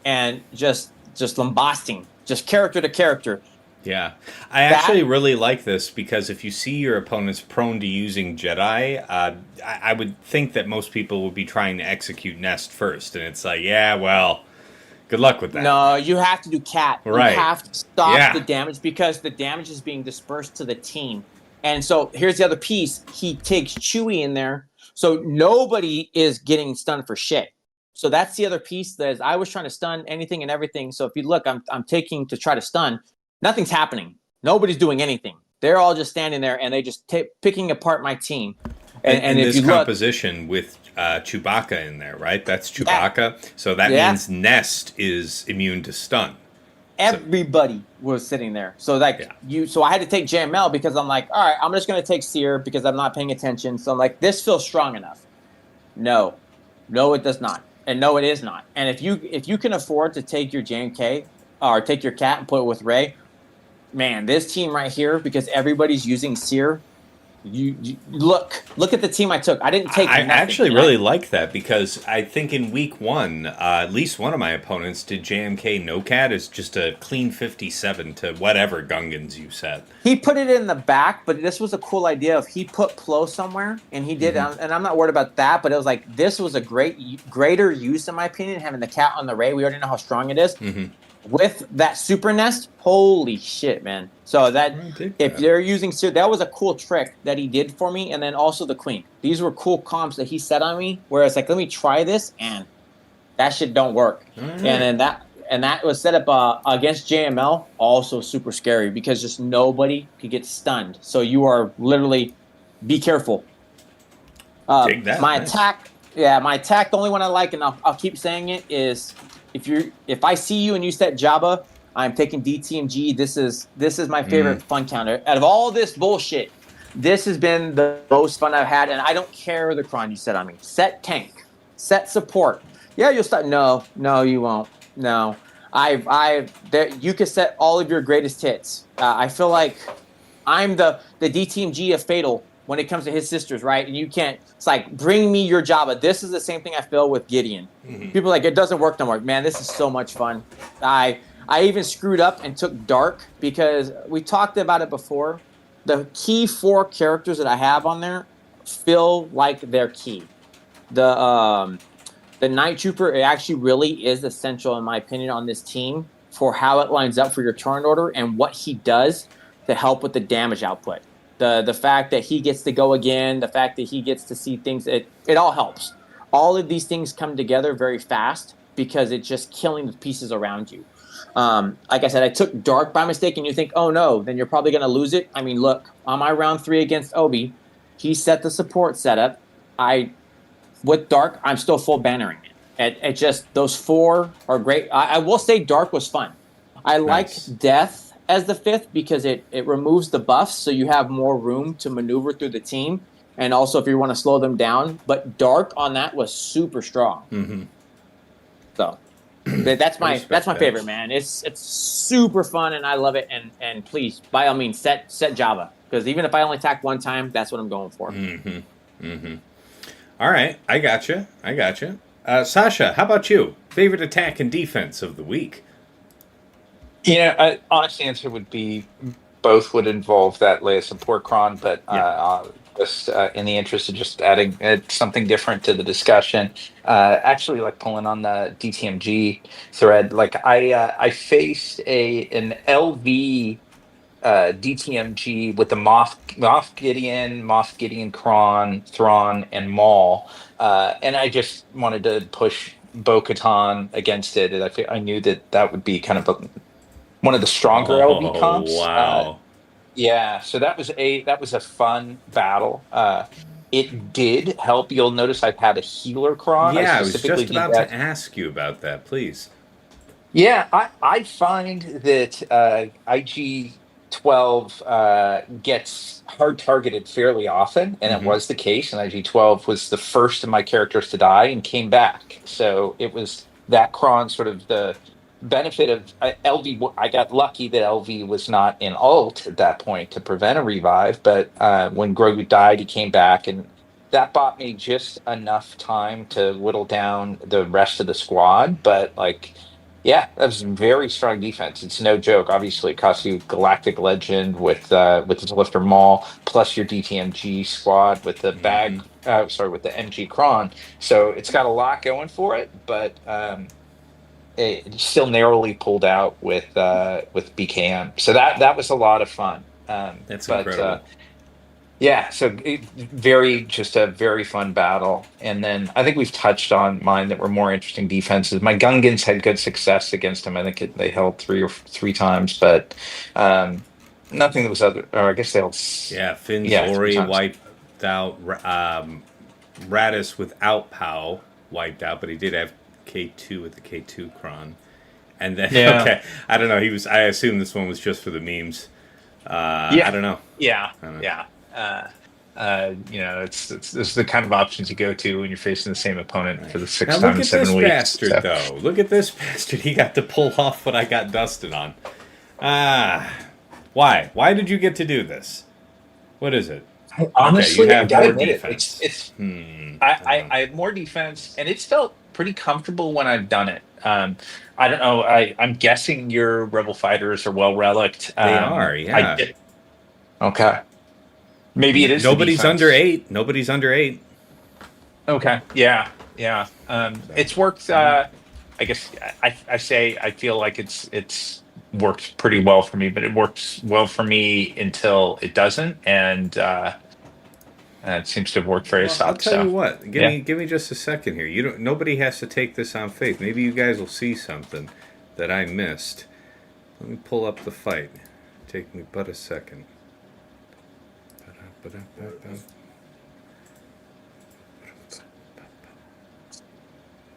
[SPEAKER 2] and just lambasting, just character to character.
[SPEAKER 1] Yeah. I actually really like this because if you see your opponents prone to using Jedi, I would think that most people would be trying to execute Nest first. And it's like, yeah, well, good luck with that.
[SPEAKER 2] No, you have to do Cat.
[SPEAKER 1] Right.
[SPEAKER 2] You have to stop the damage because the damage is being dispersed to the team. And so here's the other piece. He takes Chewie in there, so nobody is getting stunned for shit. So that's the other piece. That is, I was trying to stun anything and everything. So if you look, I'm taking to try to stun. Nothing's happening. Nobody's doing anything. They're all just standing there, and they just picking apart my team. And if
[SPEAKER 1] this
[SPEAKER 2] you
[SPEAKER 1] composition with Chewbacca in there, right? That's Chewbacca. Yeah. So that means Nest is immune to stun.
[SPEAKER 2] Everybody was sitting there. So so I had to take JML because I'm like, all right, I'm just going to take Seer because I'm not paying attention. So I'm like, this feels strong enough. No, it does not. And no, it is not. And if you can afford to take your JMK or take your Cat and put it with Ray, man, this team right here, because everybody's using Seer, you look at the team I took. I didn't take
[SPEAKER 1] I
[SPEAKER 2] nothing.
[SPEAKER 1] actually really like that because I think in week 1, at least one of my opponents did JMK no Cat as just a clean 57 to whatever Gungans you set.
[SPEAKER 2] He put it in the back, but this was a cool idea if he put Plo somewhere, and he did, and I'm not worried about that, but it was like, this was a greater use, in my opinion, having the Cat on the Ray. We already know how strong it is. With that super nest, holy shit, man. So if they're using Seer, that was a cool trick that he did for me. And then also the Queen. These were cool comps that he set on me, where it's like, let me try this, and that shit don't work. And then that was set up against JML, also super scary because just nobody could get stunned. So you are literally, be careful. Attack, the only one I like, and I'll keep saying it, is if I see you and you set Jabba, I'm taking DTMG. This is my favorite fun counter. Out of all this bullshit, this has been the most fun I've had, and I don't care the cron you set on me. Set tank, set support. Yeah, you'll start. No, you won't. No, you can set all of your greatest hits. I feel like I'm the DTMG of Fatal when it comes to his sisters, right? And you can't. It's like, bring me your Jabba. This is the same thing I feel with Gideon. People are like, it doesn't work no more. Man, this is so much fun. I even screwed up and took Dark because we talked about it before. The key 4 characters that I have on there feel like they're key. The Night Trooper, it actually really is essential, in my opinion, on this team for how it lines up for your turn order and what he does to help with the damage output. The fact that he gets to go again, the fact that he gets to see things, it all helps. All of these things come together very fast because it's just killing the pieces around you. Like I said, I took Dark by mistake, and you think, oh no, then you're probably going to lose it. I mean, look, on my round 3 against Obi, he set the support setup. With Dark, I'm still full bannering it. It just, those 4 are great. I will say Dark was fun. I like Death as the 5th because it removes the buffs, so you have more room to maneuver through the team, and also if you want to slow them down. But Dark on that was super strong. So that's my favorite, man. It's super fun, and I love it. And please, by all means, set Java, because even if I only attack one time, that's what I'm going for.
[SPEAKER 1] All right, I gotcha. Sasha, how about you? Favorite attack and defense of the week?
[SPEAKER 3] Honest answer would be both would involve that layer support cron, but
[SPEAKER 1] Yeah.
[SPEAKER 3] just in the interest of just adding something different to the discussion, actually, like pulling on the DTMG thread, like I faced an LV DTMG with the Moff Gideon, Kron, Thrawn, and Maul, and I just wanted to push Bo-Katan against it, and I knew that would be kind of one of the stronger LV
[SPEAKER 1] Oh,
[SPEAKER 3] comps.
[SPEAKER 1] wow.
[SPEAKER 3] Yeah, so that was a fun battle. It did help. You'll notice I've had a healer cron. I
[SPEAKER 1] Yeah, I was
[SPEAKER 3] specifically
[SPEAKER 1] just
[SPEAKER 3] did
[SPEAKER 1] about to
[SPEAKER 3] that.
[SPEAKER 1] ask you about that, please.
[SPEAKER 3] Yeah, I find that IG-12 gets hard targeted fairly often, and it
[SPEAKER 1] Hmm.
[SPEAKER 3] was the case. And IG-12 was the first of my characters to die and came back. So it was that cron sort of the benefit of LV. I got lucky that LV was not in ult at that point to prevent a revive. But when Grogu died, he came back, and that bought me just enough time to whittle down the rest of the squad. But like. Yeah, that was very strong defense. It's no joke. Obviously, it costs you Galactic Legend with the Lifter Maul, plus your DTMG squad with the
[SPEAKER 1] Hmm.
[SPEAKER 3] with the MG Cron. So it's got a lot going for it, but it still narrowly pulled out with BKM. So that was a lot of fun.
[SPEAKER 1] That's
[SPEAKER 3] But
[SPEAKER 1] incredible.
[SPEAKER 3] yeah, so just a very fun battle. And then I think we've touched on mine that were more interesting defenses. My Gungans had good success against him. I think they held three times, but nothing that was other. Or I guess they held.
[SPEAKER 1] Yeah, Finn
[SPEAKER 3] Yeah, three
[SPEAKER 1] Zori
[SPEAKER 3] times.
[SPEAKER 1] wiped out. Radis without POW wiped out, but he did have K2 with the K2 Kron. And then,
[SPEAKER 3] Yeah,
[SPEAKER 1] okay, I don't know. I assume this one was just for the memes. I
[SPEAKER 3] yeah,
[SPEAKER 1] don't know.
[SPEAKER 3] yeah,
[SPEAKER 1] I don't know.
[SPEAKER 3] yeah. It's the kind of options you go to when you're facing the same opponent for the
[SPEAKER 1] Now
[SPEAKER 3] sixth
[SPEAKER 1] look
[SPEAKER 3] time in
[SPEAKER 1] at this
[SPEAKER 3] 7 weeks.
[SPEAKER 1] bastard,
[SPEAKER 3] So
[SPEAKER 1] though. Look at this bastard. He got to pull off what I got dusted on. Ah, why? Why did you get to do this? What is it? Okay, you
[SPEAKER 3] honestly, I
[SPEAKER 1] have
[SPEAKER 3] gotta
[SPEAKER 1] more
[SPEAKER 3] admit it. It's
[SPEAKER 1] defense.
[SPEAKER 3] it's
[SPEAKER 1] Hmm.
[SPEAKER 3] I have more defense, and it's felt pretty comfortable when I've done it. I don't know. I'm guessing your Rebel fighters are well reliced.
[SPEAKER 1] They are,
[SPEAKER 3] I
[SPEAKER 1] yeah.
[SPEAKER 3] did. Okay. Maybe it is the
[SPEAKER 1] Nobody's under
[SPEAKER 3] defense.
[SPEAKER 1] 8. Nobody's under 8.
[SPEAKER 3] Okay. Yeah. Yeah.
[SPEAKER 1] So,
[SPEAKER 3] It's worked.
[SPEAKER 1] I don't know.
[SPEAKER 3] I guess I say I feel like it's worked pretty well for me, but it works well for me until it doesn't, and it seems to have worked for
[SPEAKER 1] Well, I'll
[SPEAKER 3] Aesop.
[SPEAKER 1] tell you
[SPEAKER 3] So
[SPEAKER 1] what.
[SPEAKER 3] yeah.
[SPEAKER 1] Give me just a second here. You don't. Nobody has to take this on faith. Maybe you guys will see something that I missed. Let me pull up the fight. Take me but a second.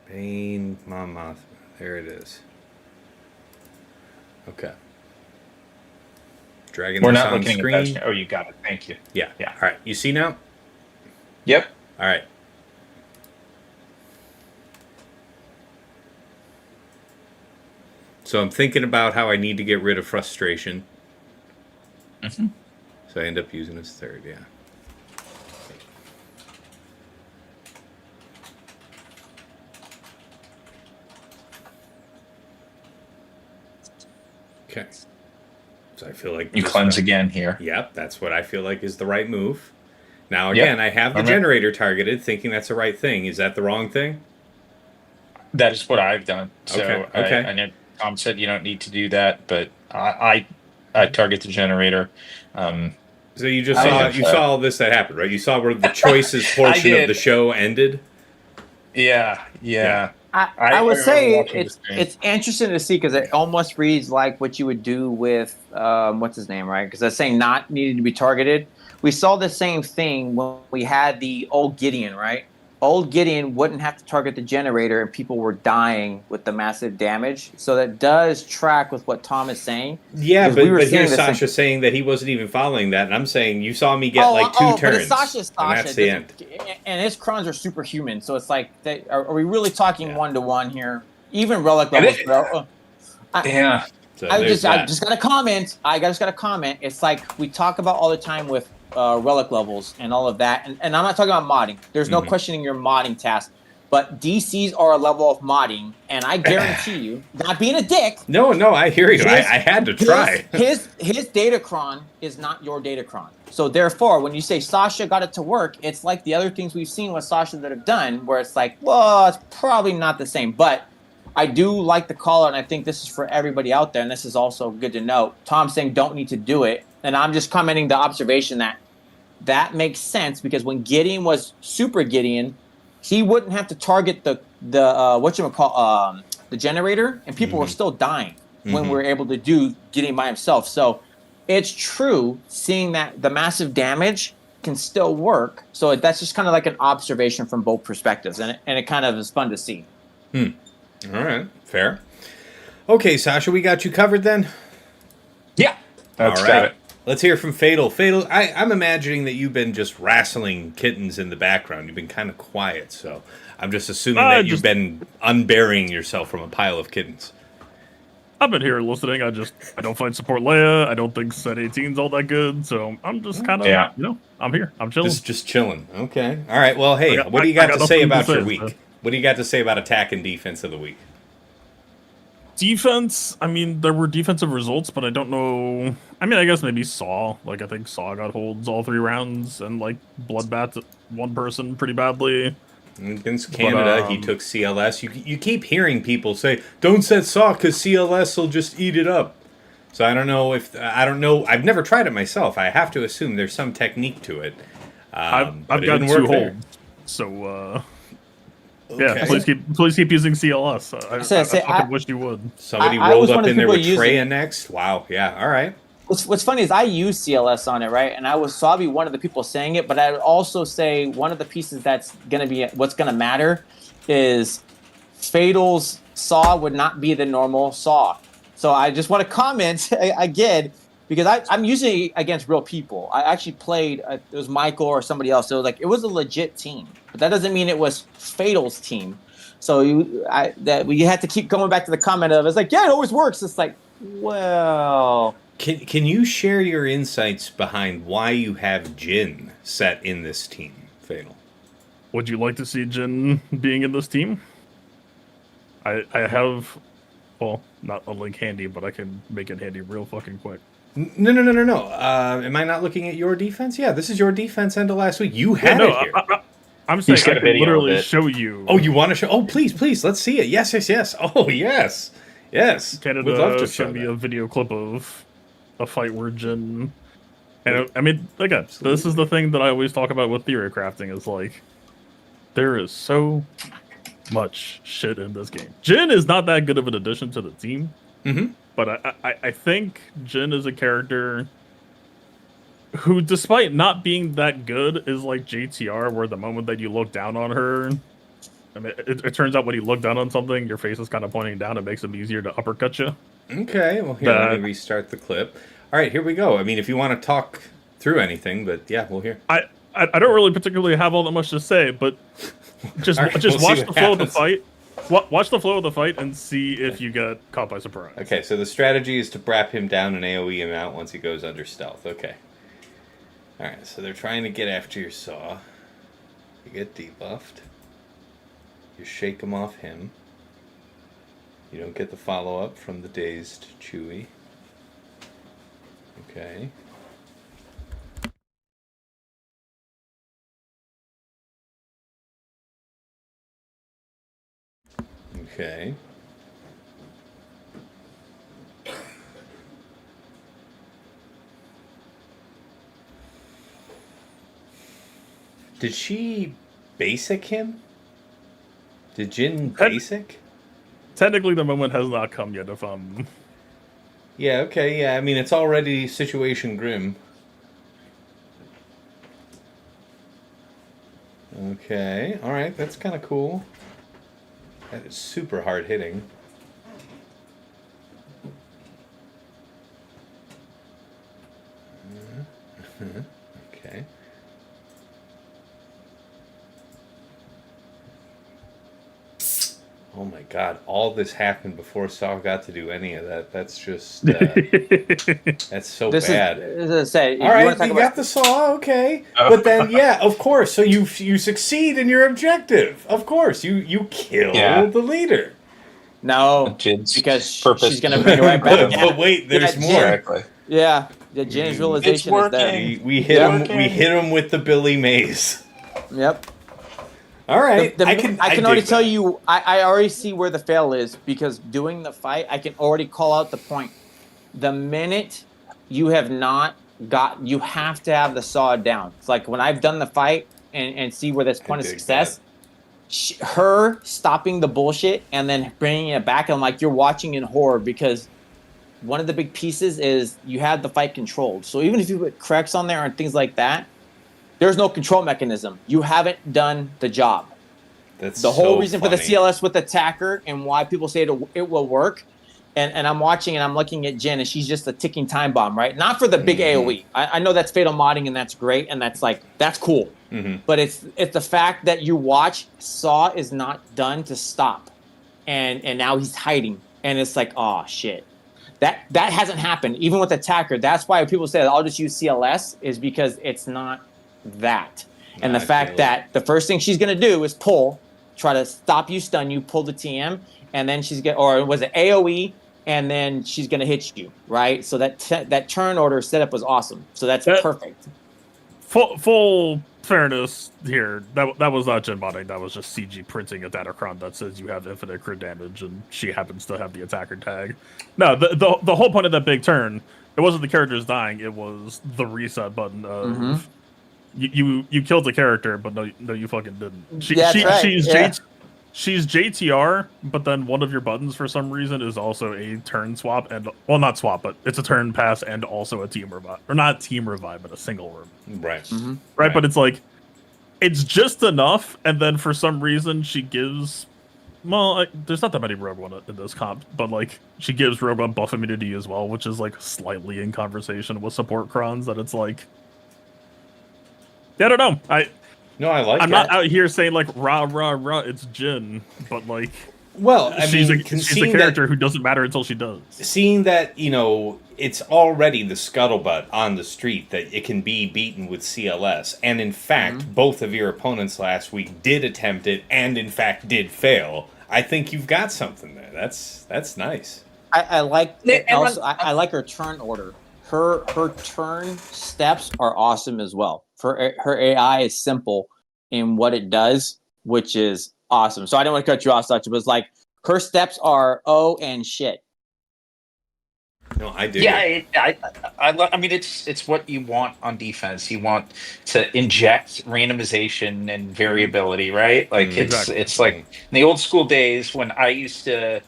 [SPEAKER 1] Pain, Mama. There it is. Okay. Dragging
[SPEAKER 3] We're
[SPEAKER 1] this
[SPEAKER 3] not
[SPEAKER 1] on
[SPEAKER 3] looking at that.
[SPEAKER 1] screen.
[SPEAKER 3] Oh, you got it. Thank you.
[SPEAKER 1] Yeah.
[SPEAKER 3] Yeah.
[SPEAKER 1] All right. You see now?
[SPEAKER 3] Yep.
[SPEAKER 1] All right. So I'm thinking about how I need to get rid of frustration.
[SPEAKER 3] Hmm.
[SPEAKER 1] So I end up using his third, yeah. Okay. So I feel like
[SPEAKER 3] You
[SPEAKER 1] this
[SPEAKER 3] cleanse
[SPEAKER 1] guy-
[SPEAKER 3] again here.
[SPEAKER 1] Yep, that's what I feel like is the right move. Now
[SPEAKER 3] Yep.
[SPEAKER 1] again, I have the
[SPEAKER 3] Alright.
[SPEAKER 1] generator targeted, thinking that's the right thing. Is that the wrong thing?
[SPEAKER 3] That is what I've done. So
[SPEAKER 1] Okay, okay.
[SPEAKER 3] I know Tom said you don't need to do that, but I target the generator.
[SPEAKER 1] So you just
[SPEAKER 3] I
[SPEAKER 1] saw
[SPEAKER 3] have,
[SPEAKER 1] you saw all this that happened, right? You saw where the choices portion of
[SPEAKER 3] did.
[SPEAKER 1] the show ended.
[SPEAKER 3] Yeah, yeah.
[SPEAKER 2] I would
[SPEAKER 3] remember
[SPEAKER 2] say
[SPEAKER 3] watching the
[SPEAKER 2] it's
[SPEAKER 3] stream.
[SPEAKER 2] it's interesting to see because it almost reads like what you would do with what's his name, right? Because that's saying not needing to be targeted. We saw the same thing when we had the old Gideon, right? Old Gideon wouldn't have to target the generator, and people were dying with the massive damage. So that does track with what Tom is saying.
[SPEAKER 1] Yeah,
[SPEAKER 2] Because we were
[SPEAKER 1] but
[SPEAKER 2] seeing
[SPEAKER 1] here's
[SPEAKER 2] this
[SPEAKER 1] Sasha
[SPEAKER 2] thing-
[SPEAKER 1] saying that he wasn't even following that, and I'm saying you saw me get like two
[SPEAKER 2] But
[SPEAKER 1] turns,
[SPEAKER 2] it's Sasha,
[SPEAKER 1] and that's the end.
[SPEAKER 2] and his crons are superhuman. So it's like, are we really talking
[SPEAKER 1] Yeah.
[SPEAKER 2] 1-to-1 here? Even relic
[SPEAKER 3] And
[SPEAKER 2] levels,
[SPEAKER 3] it-
[SPEAKER 2] bro.
[SPEAKER 3] Yeah.
[SPEAKER 1] So
[SPEAKER 2] I
[SPEAKER 1] there's
[SPEAKER 2] just got to comment. I just got to comment. It's like we talk about all the time with relic levels and all of that, and I'm not talking about modding. There's no
[SPEAKER 1] Mhm.
[SPEAKER 2] questioning your modding task. but DCs are a level of modding, and I guarantee you, not being a dick.
[SPEAKER 1] No, I hear you. I had to try.
[SPEAKER 2] His Datacron is not your Datacron. So therefore, when you say Sasha got it to work, it's like the other things we've seen with Sasha that have done, where it's like, well, it's probably not the same. But I do like the caller, and I think this is for everybody out there, and this is also good to know. Tom saying don't need to do it, and I'm just commenting the observation that makes sense, because when Gideon was Super Gideon, he wouldn't have to target the generator, and people were still dying when we were able to do Gideon by himself. So it's true, seeing that the massive damage can still work. So that's just kind of like an observation from both perspectives, and it kind of is fun to see.
[SPEAKER 1] All right, fair. Okay, Sasha, we got you covered then?
[SPEAKER 3] Yeah. That's
[SPEAKER 1] all right. Let's hear from Fatal. Fatal, I'm imagining that you've been just wrestling kittens in the background. You've been kind of quiet, so I'm just assuming that you've been unburying yourself from a pile of kittens.
[SPEAKER 4] I've been here listening. I don't find support Leia. I don't think Set 18's all that good, so I'm just kind of, I'm here. I'm chilling.
[SPEAKER 1] Just chilling. Okay. All right, well, hey, what do you got to say about your week?
[SPEAKER 4] So.
[SPEAKER 1] What do you got to say about attack and defense of the week?
[SPEAKER 4] Defense, I mean, there were defensive results, but I don't know. I mean, I guess maybe Saw. Like, I think Saw got holds all 3 rounds and, like, bloodbath one person pretty badly.
[SPEAKER 1] Against Canada, he took CLS. You keep hearing people say, don't set Saw because CLS will just eat it up. So I don't know if... I don't know. I've never tried it myself. I have to assume there's some technique to it.
[SPEAKER 4] I've gotten 2 holds. So, yeah, please keep using CLS. I wish you would.
[SPEAKER 1] Somebody rolled up in there with Treya next. Wow. Yeah. All right.
[SPEAKER 2] What's funny is I use CLS on it, right? And I'll be one of the people saying it, but I would also say one of the pieces that's going to be what's going to matter is Fatal's Saw would not be the normal Saw. So I just want to comment again, because I'm using it against real people. I actually played, it was Michael or somebody else. So it was a legit team, but that doesn't mean it was Fatal's team. So we had to keep going back to the comment of, it's like, yeah, it always works. It's like, well...
[SPEAKER 1] Can you share your insights behind why you have Jin set in this team, Fatal?
[SPEAKER 4] Would you like to see Jin being in this team? I have, well, not a link handy, but I can make it handy real fucking quick.
[SPEAKER 1] No. Am I not looking at your defense? Yeah, this is your defense end of last week. You had it here.
[SPEAKER 4] I'm saying I can literally show you.
[SPEAKER 1] Oh, you want to show? Oh, please, let's see it. Yes. Oh, yes.
[SPEAKER 4] Canada
[SPEAKER 1] would love to
[SPEAKER 4] send me a video clip of a fight where Jin... And I mean, again, this is the thing that I always talk about with theory crafting, is like, there is so much shit in this game. Jin is not that good of an addition to the team, but I think Jin is a character who, despite not being that good, is like JTR, where the moment that you look down on her, I mean, it turns out when you look down on something, your face is kind of pointing down. It makes it easier to uppercut you.
[SPEAKER 1] Okay, well, here, let me restart the clip. All right, here we go. I mean, if you want to talk through anything, but yeah, we'll hear.
[SPEAKER 4] I don't really particularly have all that much to say, but just watch the flow of the fight. Watch the flow of the fight and see if you get caught by surprise.
[SPEAKER 1] Okay, so the strategy is to brap him down and AoE him out once he goes under stealth. Okay. All right, so they're trying to get after your Saw. You get debuffed. You shake him off him. You don't get the follow-up from the dazed Chewie. Okay. Okay. Did she basic him? Did Jin basic?
[SPEAKER 4] Technically, the moment has not come yet. If I'm...
[SPEAKER 1] Yeah, okay, yeah. I mean, it's already situation grim. Okay, alright, that's kind of cool. That is super hard hitting. Okay. Oh my God, all this happened before Saw got to do any of that. That's just that's so bad.
[SPEAKER 2] As I say,
[SPEAKER 1] All right, you got the Saw, okay, but then yeah, of course. So you succeed in your objective. Of course, you kill the leader.
[SPEAKER 2] No,
[SPEAKER 3] Jin's
[SPEAKER 2] because
[SPEAKER 3] purpose.
[SPEAKER 2] she's gonna bring it right back.
[SPEAKER 1] But wait, there's more.
[SPEAKER 3] Exactly.
[SPEAKER 2] Yeah, Jin's realization is there.
[SPEAKER 1] We hit him with the Billy Mays.
[SPEAKER 2] Yep.
[SPEAKER 1] All right,
[SPEAKER 2] I can already tell you. I already see where the fail is because doing the fight, I can already call out the point. The minute you have not got, you have to have the Saw down. It's like when I've done the fight and see where this point of success. Her stopping the bullshit and then bringing it back, I'm like, you're watching in horror because one of the big pieces is you have the fight controlled. So even if you put corrects on there and things like that, there's no control mechanism. You haven't done the job.
[SPEAKER 1] That's
[SPEAKER 2] the whole
[SPEAKER 1] so
[SPEAKER 2] reason
[SPEAKER 1] funny.
[SPEAKER 2] for the CLS with attacker and why people say it will work. And I'm watching and I'm looking at Jin and she's just a ticking time bomb, right? Not for the big AoE. I know that's fatal modding and that's great and that's cool. But it's the fact that you watch Saw is not done to stop, and now he's hiding, and it's like, oh shit, that hasn't happened even with attacker. That's why people say I'll just use CLS is because it's not that, and the fact that the first thing she's gonna do is try to stop you, stun you, pull the TM, and then or was it AOE, and then she's gonna hit you, right? So that turn order setup was awesome. So that's perfect.
[SPEAKER 4] Full fairness here, that was not Jin modding, that was just CG printing a datacron that says you have infinite crit damage and she happens to have the attacker tag. No, the whole point of that big turn, it wasn't the characters dying, it was the reset button of you killed the character, but no you fucking didn't. She's JTR, but then one of your buttons for some reason is also a turn swap and not swap, but it's a turn pass and also a team revive, or not team revive, but a single revive.
[SPEAKER 1] Right.
[SPEAKER 4] Right, but it's like it's just enough, and then for some reason she gives. Well, there's not that many Rogue One in this comp, but like she gives Rogue One buff immunity as well, which is like slightly in conversation with support crons. That it's like, I don't know. I'm not out here saying like rah rah rah. It's Jin, but like,
[SPEAKER 1] well,
[SPEAKER 4] she's a character who doesn't matter until she does.
[SPEAKER 1] Seeing that it's already the scuttlebutt on the street that it can be beaten with CLS, and in fact, both of your opponents last week did attempt it, and in fact did fail. I think you've got something there. That's nice.
[SPEAKER 2] I like it also. I like her turn order. Her turn steps are awesome as well. Her AI is simple in what it does, which is awesome. So I don't want to cut you off, Sacha, but it's like her steps are and shit.
[SPEAKER 1] No, I do.
[SPEAKER 3] Yeah, I mean, it's what you want on defense. You want to inject randomization and variability, right? Like it's like in the old school days when I used to.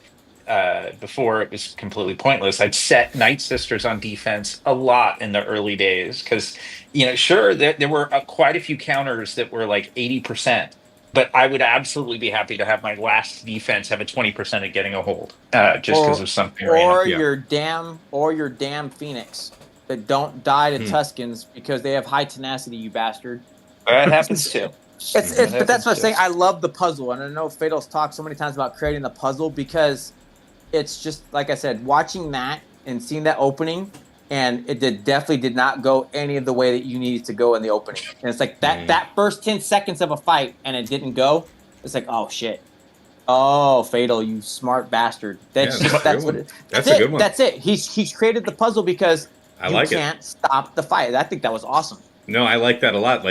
[SPEAKER 3] Before it was completely pointless, I'd set Night Sisters on defense a lot in the early days because, sure, there were quite a few counters that were like 80%, but I would absolutely be happy to have my last defense have a 20% of getting a hold, just because of something.
[SPEAKER 2] Or your damn Phoenix that don't die to Tuskens because they have high tenacity, you bastard.
[SPEAKER 3] That happens too.
[SPEAKER 2] But that's what I'm saying. I love the puzzle, and I know Fatal's talked so many times about creating the puzzle because it's just like I said, watching that and seeing that opening, and it definitely did not go any of the way that you needed to go in the opening. And it's like that first 10 seconds of a fight, and it didn't go. It's like, oh shit, oh Fatal, you smart bastard. That's a good one. That's it. He's created the puzzle because you can't stop the fight. I think that was awesome.
[SPEAKER 1] No, I like that a lot.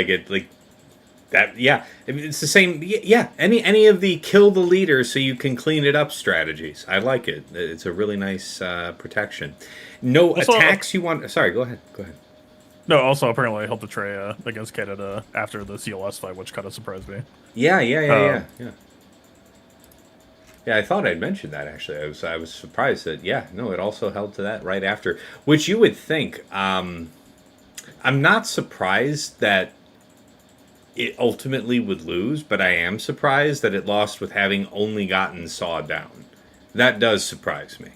[SPEAKER 1] That, yeah, it's the same. Yeah, any of the kill the leader so you can clean it up strategies. I like it. It's a really nice protection. No also, attacks you want. Sorry, go ahead.
[SPEAKER 4] No, also apparently I helped Atreya against Canada after the CLS fight, which kind of surprised me.
[SPEAKER 1] Yeah. Yeah, I thought I'd mentioned that actually. I was surprised that it also held to that right after, which you would think. I'm not surprised that it ultimately would lose, but I am surprised that it lost with having only gotten Saw down. That does surprise me.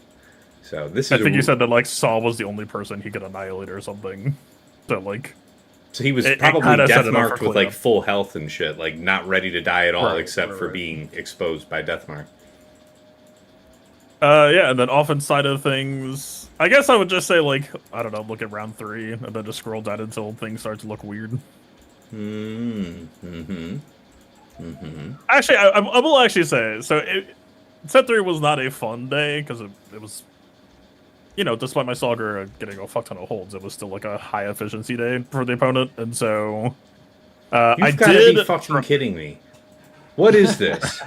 [SPEAKER 1] So this is.
[SPEAKER 4] I think you said that Saw was the only person he could annihilate or something. So
[SPEAKER 1] So he was probably death marked with full health and shit, not ready to die at all, except for being exposed by death mark.
[SPEAKER 4] Yeah, and then offense side of things, I guess I would just say, like, I don't know, look at round 3, and then just scroll down until things start to look weird. Actually, I will actually say, so set 3 was not a fun day, because it was, despite my Saga getting a fuck ton of holds, it was still, like, a high efficiency day for the opponent, and so...
[SPEAKER 1] You've got to be fucking kidding me. What is this?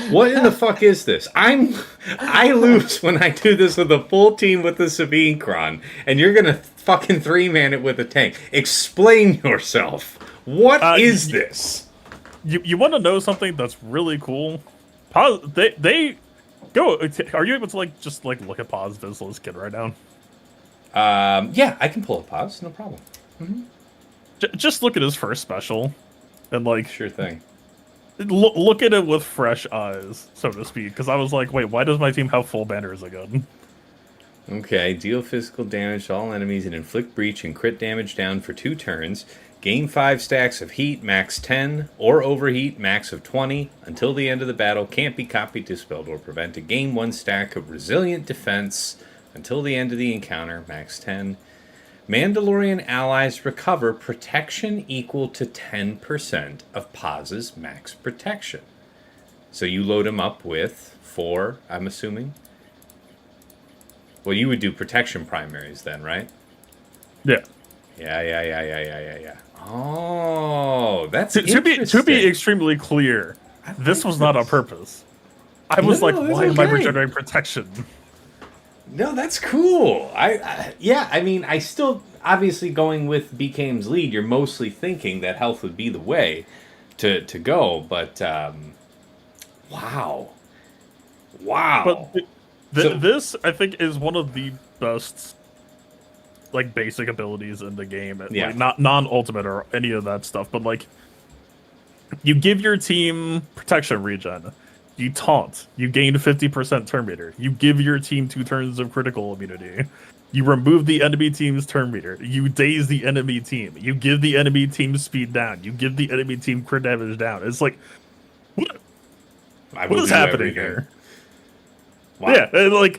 [SPEAKER 1] What in the fuck is this? I lose when I do this with a full team with the Sabine Kron, and you're gonna fucking 3-man it with a tank. Explain yourself. What is this?
[SPEAKER 4] You want to know something that's really cool? Pause. They go. Are you able to just look at pause Vizsla's kid right now?
[SPEAKER 1] Yeah, I can pull a pause, no problem.
[SPEAKER 4] Just look at his first special, and
[SPEAKER 1] sure thing.
[SPEAKER 4] Look at it with fresh eyes, so to speak, because I was like, wait, why does my team have full banners again?
[SPEAKER 1] Okay, deal physical damage to all enemies and inflict breach and crit damage down for 2 turns. Gain 5 stacks of heat, max 10, or overheat, max of 20. Until the end of the battle, can't be copied, dispelled, or prevented. Gain 1 stack of resilient defense until the end of the encounter, max 10. Mandalorian allies recover protection equal to 10% of Paz's max protection. So you load him up with 4, I'm assuming? Well, you would do protection primaries then, right?
[SPEAKER 4] Yeah.
[SPEAKER 1] Yeah. Oh, that's
[SPEAKER 4] to be extremely clear, this was not on purpose. I was like, why am I regenerating protection?
[SPEAKER 1] No, that's cool. I still, obviously going with BKM's lead, you're mostly thinking that health would be the way to go, but wow.
[SPEAKER 4] But this, I think, is one of the best basic abilities in the game.
[SPEAKER 1] Yeah.
[SPEAKER 4] Not non-ultimate or any of that stuff, but you give your team protection regen. You taunt. You gain 50% turn meter. You give your team 2 turns of critical immunity. You remove the enemy team's turn meter. You daze the enemy team. You give the enemy team speed down. You give the enemy team crit damage down. It's like, what is happening here? Wow. Yeah,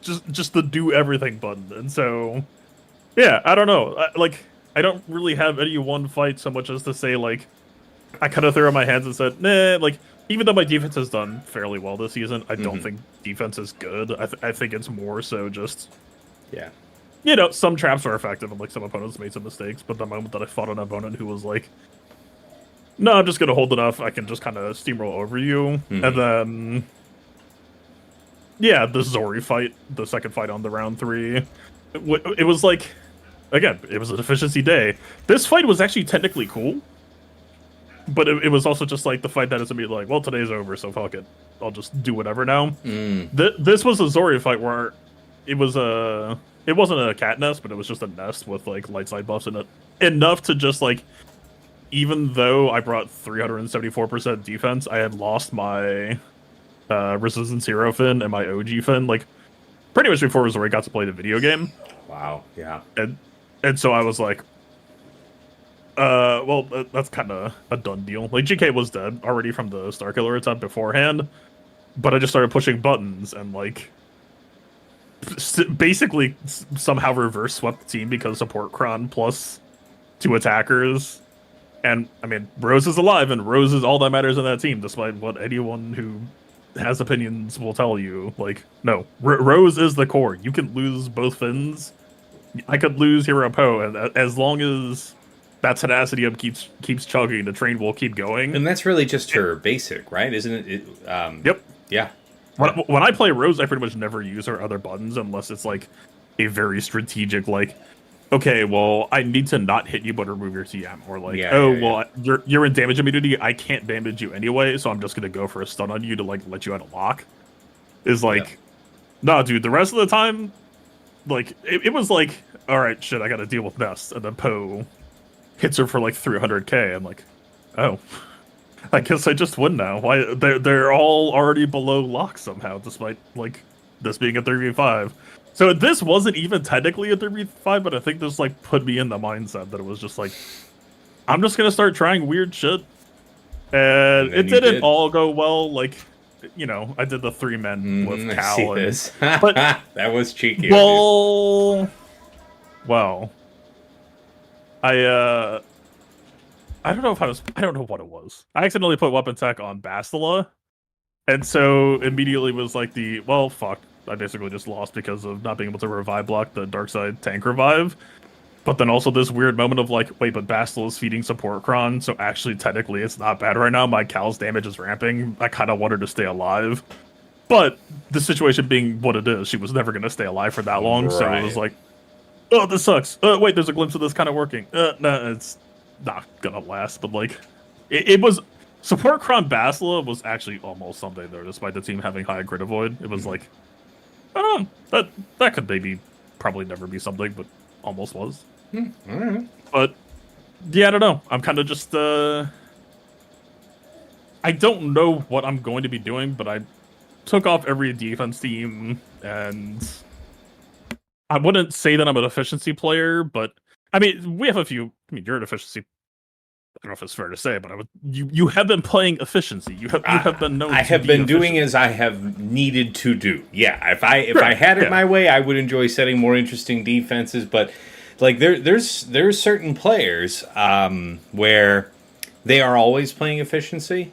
[SPEAKER 4] just the do everything button. And so, yeah, I don't know. I don't really have any one fight so much as to say, I kind of threw up my hands and said, nah, even though my defense has done fairly well this season, I don't think defense is good. I think it's more so just...
[SPEAKER 1] Yeah.
[SPEAKER 4] Some traps are effective and some opponents made some mistakes, but the moment that I fought an opponent who was no, I'm just going to hold enough, I can just kind of steamroll over you. And then... Yeah, the Zori fight, the second fight on the round 3. It was again, it was an efficiency day. This fight was actually technically cool. But it was also just the fight that is immediately well, today's over, so fuck it. I'll just do whatever now. This was a Zori fight where it wasn't a cat nest, but it was just a nest with light side buffs in it. Enough to just even though I brought 374% defense, I had lost my Resistance Hero Fin and my OG Fin, pretty much before Zori got to play the video game.
[SPEAKER 1] Wow, yeah.
[SPEAKER 4] And so I was well, that's kind of a done deal. GK was dead already from the Starkiller attempt beforehand, but I just started pushing buttons and basically somehow reverse swept the team because support Kron plus 2 attackers. And I mean, Rose is alive, and Rose is all that matters in that team, despite what anyone who has opinions will tell you. No, Rose is the core. You can lose both Fins. I could lose Hero Poe, and as long as that tenacity up keeps chugging, the train will keep going.
[SPEAKER 1] And that's really just her basic, right? Isn't it?
[SPEAKER 4] Yep.
[SPEAKER 1] Yeah.
[SPEAKER 4] When I play Rose, I pretty much never use her other buttons unless it's a very strategic, okay, well, I need to not hit you but remove your TM. Or you're in damage immunity, I can't damage you anyway, so I'm just going to go for a stun on you to let you out of lock. Nah, dude, the rest of the time, it was alright, shit, I got to deal with Nest. And then Poe hits her for 300k. I'm oh, I guess I just win now. Why they're all already below lock somehow, despite this being a 3v5. So this wasn't even technically a 3v5, but I think this put me in the mindset that it was just I'm just gonna start trying weird shit, and it didn't all go well. I did the 3 men with
[SPEAKER 1] I see
[SPEAKER 4] Cal.
[SPEAKER 1] this.
[SPEAKER 4] But
[SPEAKER 1] that was cheeky of you.
[SPEAKER 4] well, I don't know if I don't know what it was. I accidentally put weapon tech on Bastila, and so immediately was like fuck. I basically just lost because of not being able to revive block the dark side tank revive. But then also this weird moment of like, wait, but Bastila is feeding support Kron, so actually technically it's not bad right now. My Cal's damage is ramping. I kind of want her to stay alive. But the situation being what it is, she was never going to stay alive for that long, so it was like, oh, this sucks. Wait, there's a glimpse of this kind of working. No, it's not gonna last. But like, it was support Kron Basila was actually almost something there, despite the team having high crit avoid. It was like, I don't know, that could maybe probably never be something, but almost was.
[SPEAKER 1] All right.
[SPEAKER 4] But yeah, I don't know. I'm kind of just I don't know what I'm going to be doing, but I took off every defense team, and I wouldn't say that I'm an efficiency player, but I mean, we have a few. I mean, you're an efficiency. I don't know if it's fair to say, but you have been playing efficiency. You have been known.
[SPEAKER 1] I have been doing as I have needed to do. Yeah, if I had it my way, I would enjoy setting more interesting defenses. But like there's certain players where they are always playing efficiency,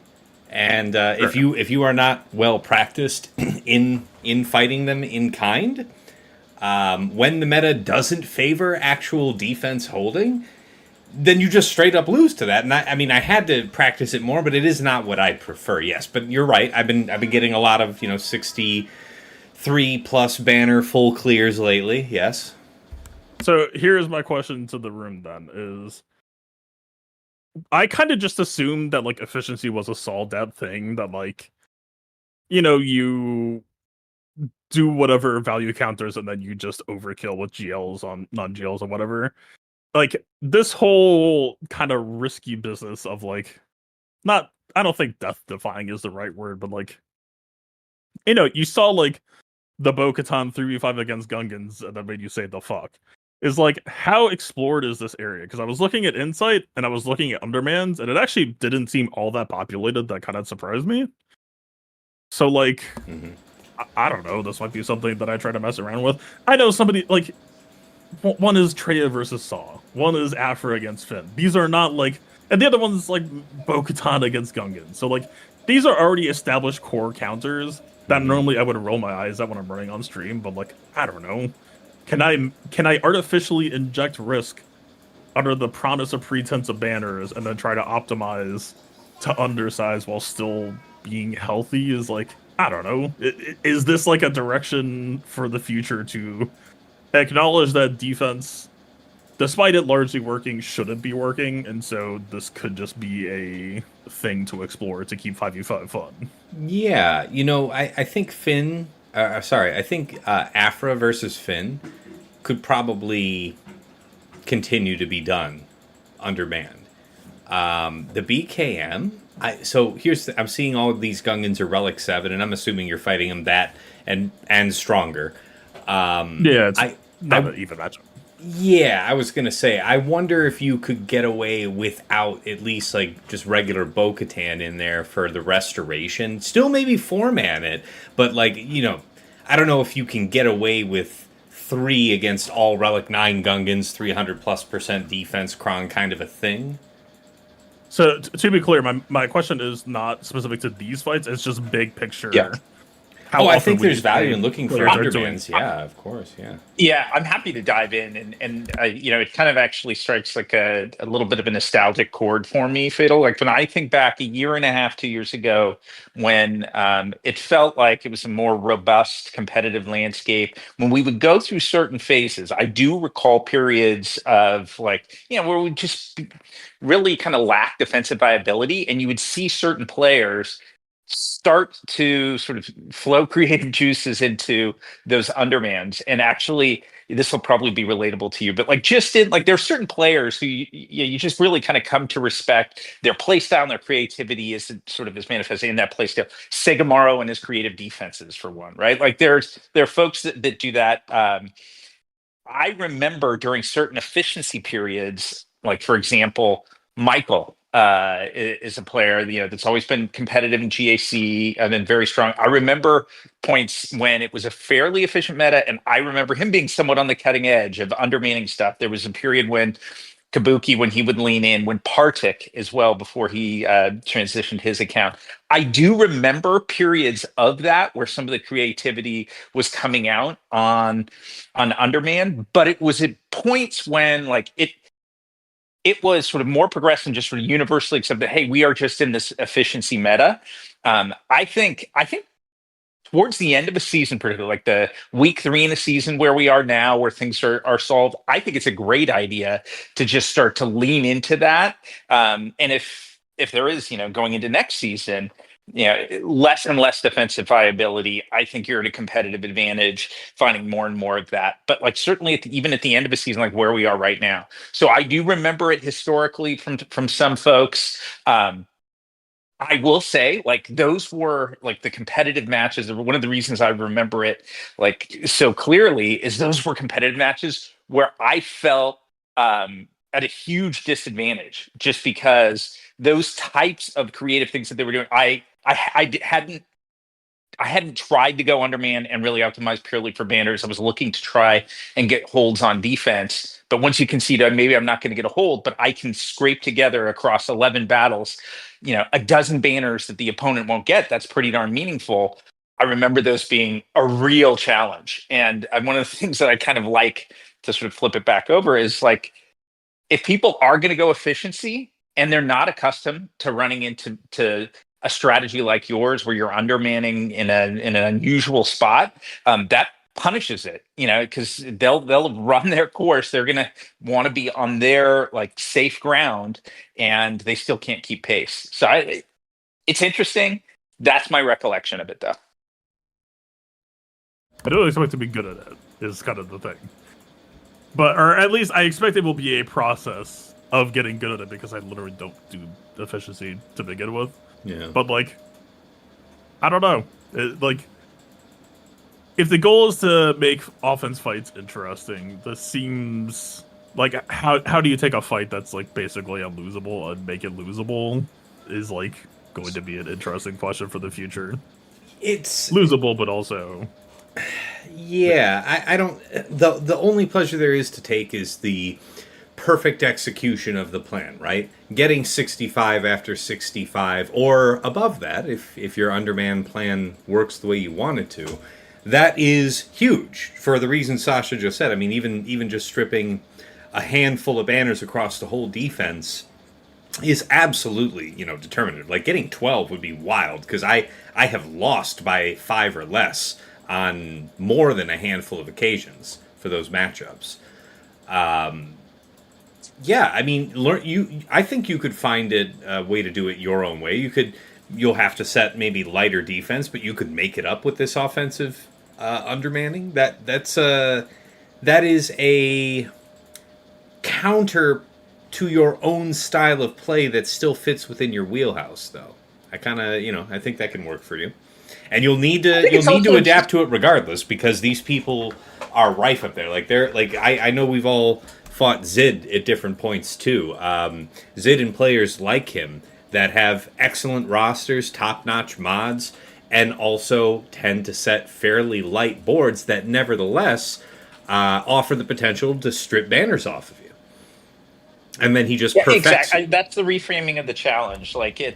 [SPEAKER 1] and if you are not well practiced in fighting them in kind. When the meta doesn't favor actual defense holding, then you just straight up lose to that. And I mean, I had to practice it more, but it is not what I prefer. Yes, but you're right. I've been getting a lot of 63 plus banner full clears lately. Yes.
[SPEAKER 4] So here's my question to the room. Then is I kind of just assumed that like efficiency was a Sol Deb thing that like you do whatever value counters and then you just overkill with GLs on non-GLs or whatever. Like this whole kind of risky business of like I don't think death defying is the right word, but like you saw like the Bo-Katan 3v5 against Gungans and that made you say the fuck. Is like how explored is this area? Because I was looking at Insight and I was looking at Undermans and it actually didn't seem all that populated. That kind of surprised me. So like I don't know. This might be something that I try to mess around with. I know somebody like one is Treya versus Saw. One is Afra against Finn. These are not like, and the other one's like Bo-Katan against Gungan. So like these are already established core counters that normally I would roll my eyes at when I'm running on stream. But like I don't know, can I artificially inject risk under the promise of pretense of banners and then try to optimize to undersize while still being healthy? Is like, I don't know. Is this like a direction for the future to acknowledge that defense, despite it largely working, shouldn't be working, and so this could just be a thing to explore to keep 5v5 fun?
[SPEAKER 1] Yeah, I think Finn. I think Afra versus Finn could probably continue to be done undermanned. The BKM. So I'm seeing all of these Gungans are Relic 7, and I'm assuming you're fighting them that and stronger.
[SPEAKER 4] Yeah, it's not an even matchup.
[SPEAKER 1] Yeah, I was gonna say, I wonder if you could get away without at least like just regular Bo-Katan in there for the restoration. Still maybe 4-man it, but like, I don't know if you can get away with 3 against all Relic 9 Gungans, 300+% defense Kron kind of a thing.
[SPEAKER 4] So to be clear, my question is not specific to these fights, it's just big picture.
[SPEAKER 3] Yeah.
[SPEAKER 1] I think there's value in looking for undermans. Yeah, of course. Yeah.
[SPEAKER 3] Yeah, I'm happy to dive in, and it kind of actually strikes like a little bit of a nostalgic chord for me, Fatal. Like when I think back a year and a half, 2 years ago, when it felt like it was a more robust competitive landscape, when we would go through certain phases. I do recall periods of like, where we just really kind of lacked defensive viability, and you would see certain players start to sort of flow creative juices into those undermans. And actually, this will probably be relatable to you, but like just in like there are certain players who you just really kind of come to respect their play style and their creativity is sort of is manifested in that play style. Segamaro and his creative defenses, for one, right? Like there are folks that do that. I remember during certain efficiency periods, like for example, Michael is a player, that's always been competitive in GAC and then very strong. I remember points when it was a fairly efficient meta, and I remember him being somewhat on the cutting edge of undermining stuff. There was a period when Kabuki, when he would lean in, when Partik as well, before he transitioned his account. I do remember periods of that where some of the creativity was coming out on Underman, but it was at points when like it was sort of more progressive and just sort of universally accepted that, hey, we are just in this efficiency meta. I think towards the end of a season, particularly like the week 3 in the season where we are now, where things are solved, I think it's a great idea to just start to lean into that. And if there is, going into next season, less and less defensive viability, I think you're at a competitive advantage finding more and more of that. But like certainly even at the end of a season, like where we are right now. So I do remember it historically from some folks. I will say, like, those were like the competitive matches. One of the reasons I remember it like so clearly is those were competitive matches where I felt at a huge disadvantage just because those types of creative things that they were doing, I hadn't tried to go underman and really optimize purely for banners. I was looking to try and get holds on defense. But once you concede, maybe I'm not going to get a hold, but I can scrape together across 11 battles, a dozen banners that the opponent won't get. That's pretty darn meaningful. I remember those being a real challenge. And one of the things that I kind of like to sort of flip it back over is like, if people are going to go efficiency and they're not accustomed to running into a strategy like yours where you're undermanning in an unusual spot, that punishes it, because they'll run their course. They're going to want to be on their like safe ground, and they still can't keep pace. So it's interesting. That's my recollection of it, though.
[SPEAKER 4] I don't expect to be good at it, is kind of the thing. Or at least I expect it will be a process of getting good at it, because I literally don't do efficiency to begin with.
[SPEAKER 1] Yeah.
[SPEAKER 4] But, like, I don't know. If the goal is to make offense fights interesting, this seems like how do you take a fight that's, like, basically unlosable and make it losable is, like, going to be an interesting question for the future.
[SPEAKER 1] It's
[SPEAKER 4] losable, but also...
[SPEAKER 1] Yeah, I don't... The only pleasure there is to take is the perfect execution of the plan, right? Getting 65 after 65, or above that, if your underman plan works the way you want it to, that is huge for the reason Sasha just said. I mean, even just stripping a handful of banners across the whole defense is absolutely, determinative. Like, getting 12 would be wild, because I have lost by 5 or less on more than a handful of occasions for those matchups. Yeah, I mean, I think you could find a way to do it your own way. You'll have to set maybe lighter defense, but you could make it up with this offensive undermanning. That is a counter to your own style of play that still fits within your wheelhouse, though. I think that can work for you. And you'll need to adapt to it regardless, because these people are rife up there. I know we've all fought Zid at different points too. Zid and players like him that have excellent rosters, top-notch mods, and also tend to set fairly light boards that nevertheless offer the potential to strip banners off of you. And then he just perfects
[SPEAKER 3] exactly.
[SPEAKER 1] it.
[SPEAKER 3] That's the reframing of the challenge. Like you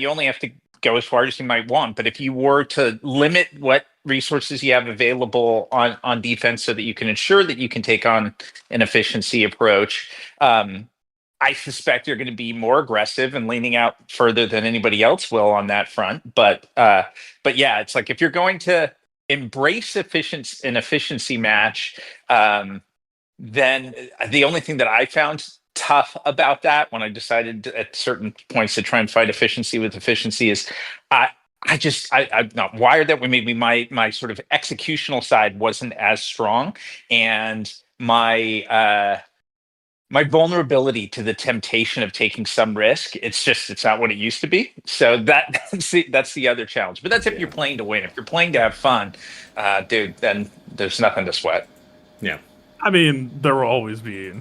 [SPEAKER 3] only have to go as far as you might want, but if you were to limit what resources you have available on defense so that you can ensure that you can take on an efficiency approach, I suspect you're going to be more aggressive and leaning out further than anybody else will on that front. But yeah, it's like if you're going to embrace an efficiency match, then the only thing that I found tough about that when I decided at certain points to try and fight efficiency with efficiency is I'm not wired that way. Maybe my sort of executional side wasn't as strong, and my vulnerability to the temptation of taking some risk, it's not what it used to be. So that's the other challenge. But that's if you're playing to win. If you're playing to have fun, dude, then there's nothing to sweat.
[SPEAKER 1] Yeah.
[SPEAKER 4] I mean, there will always be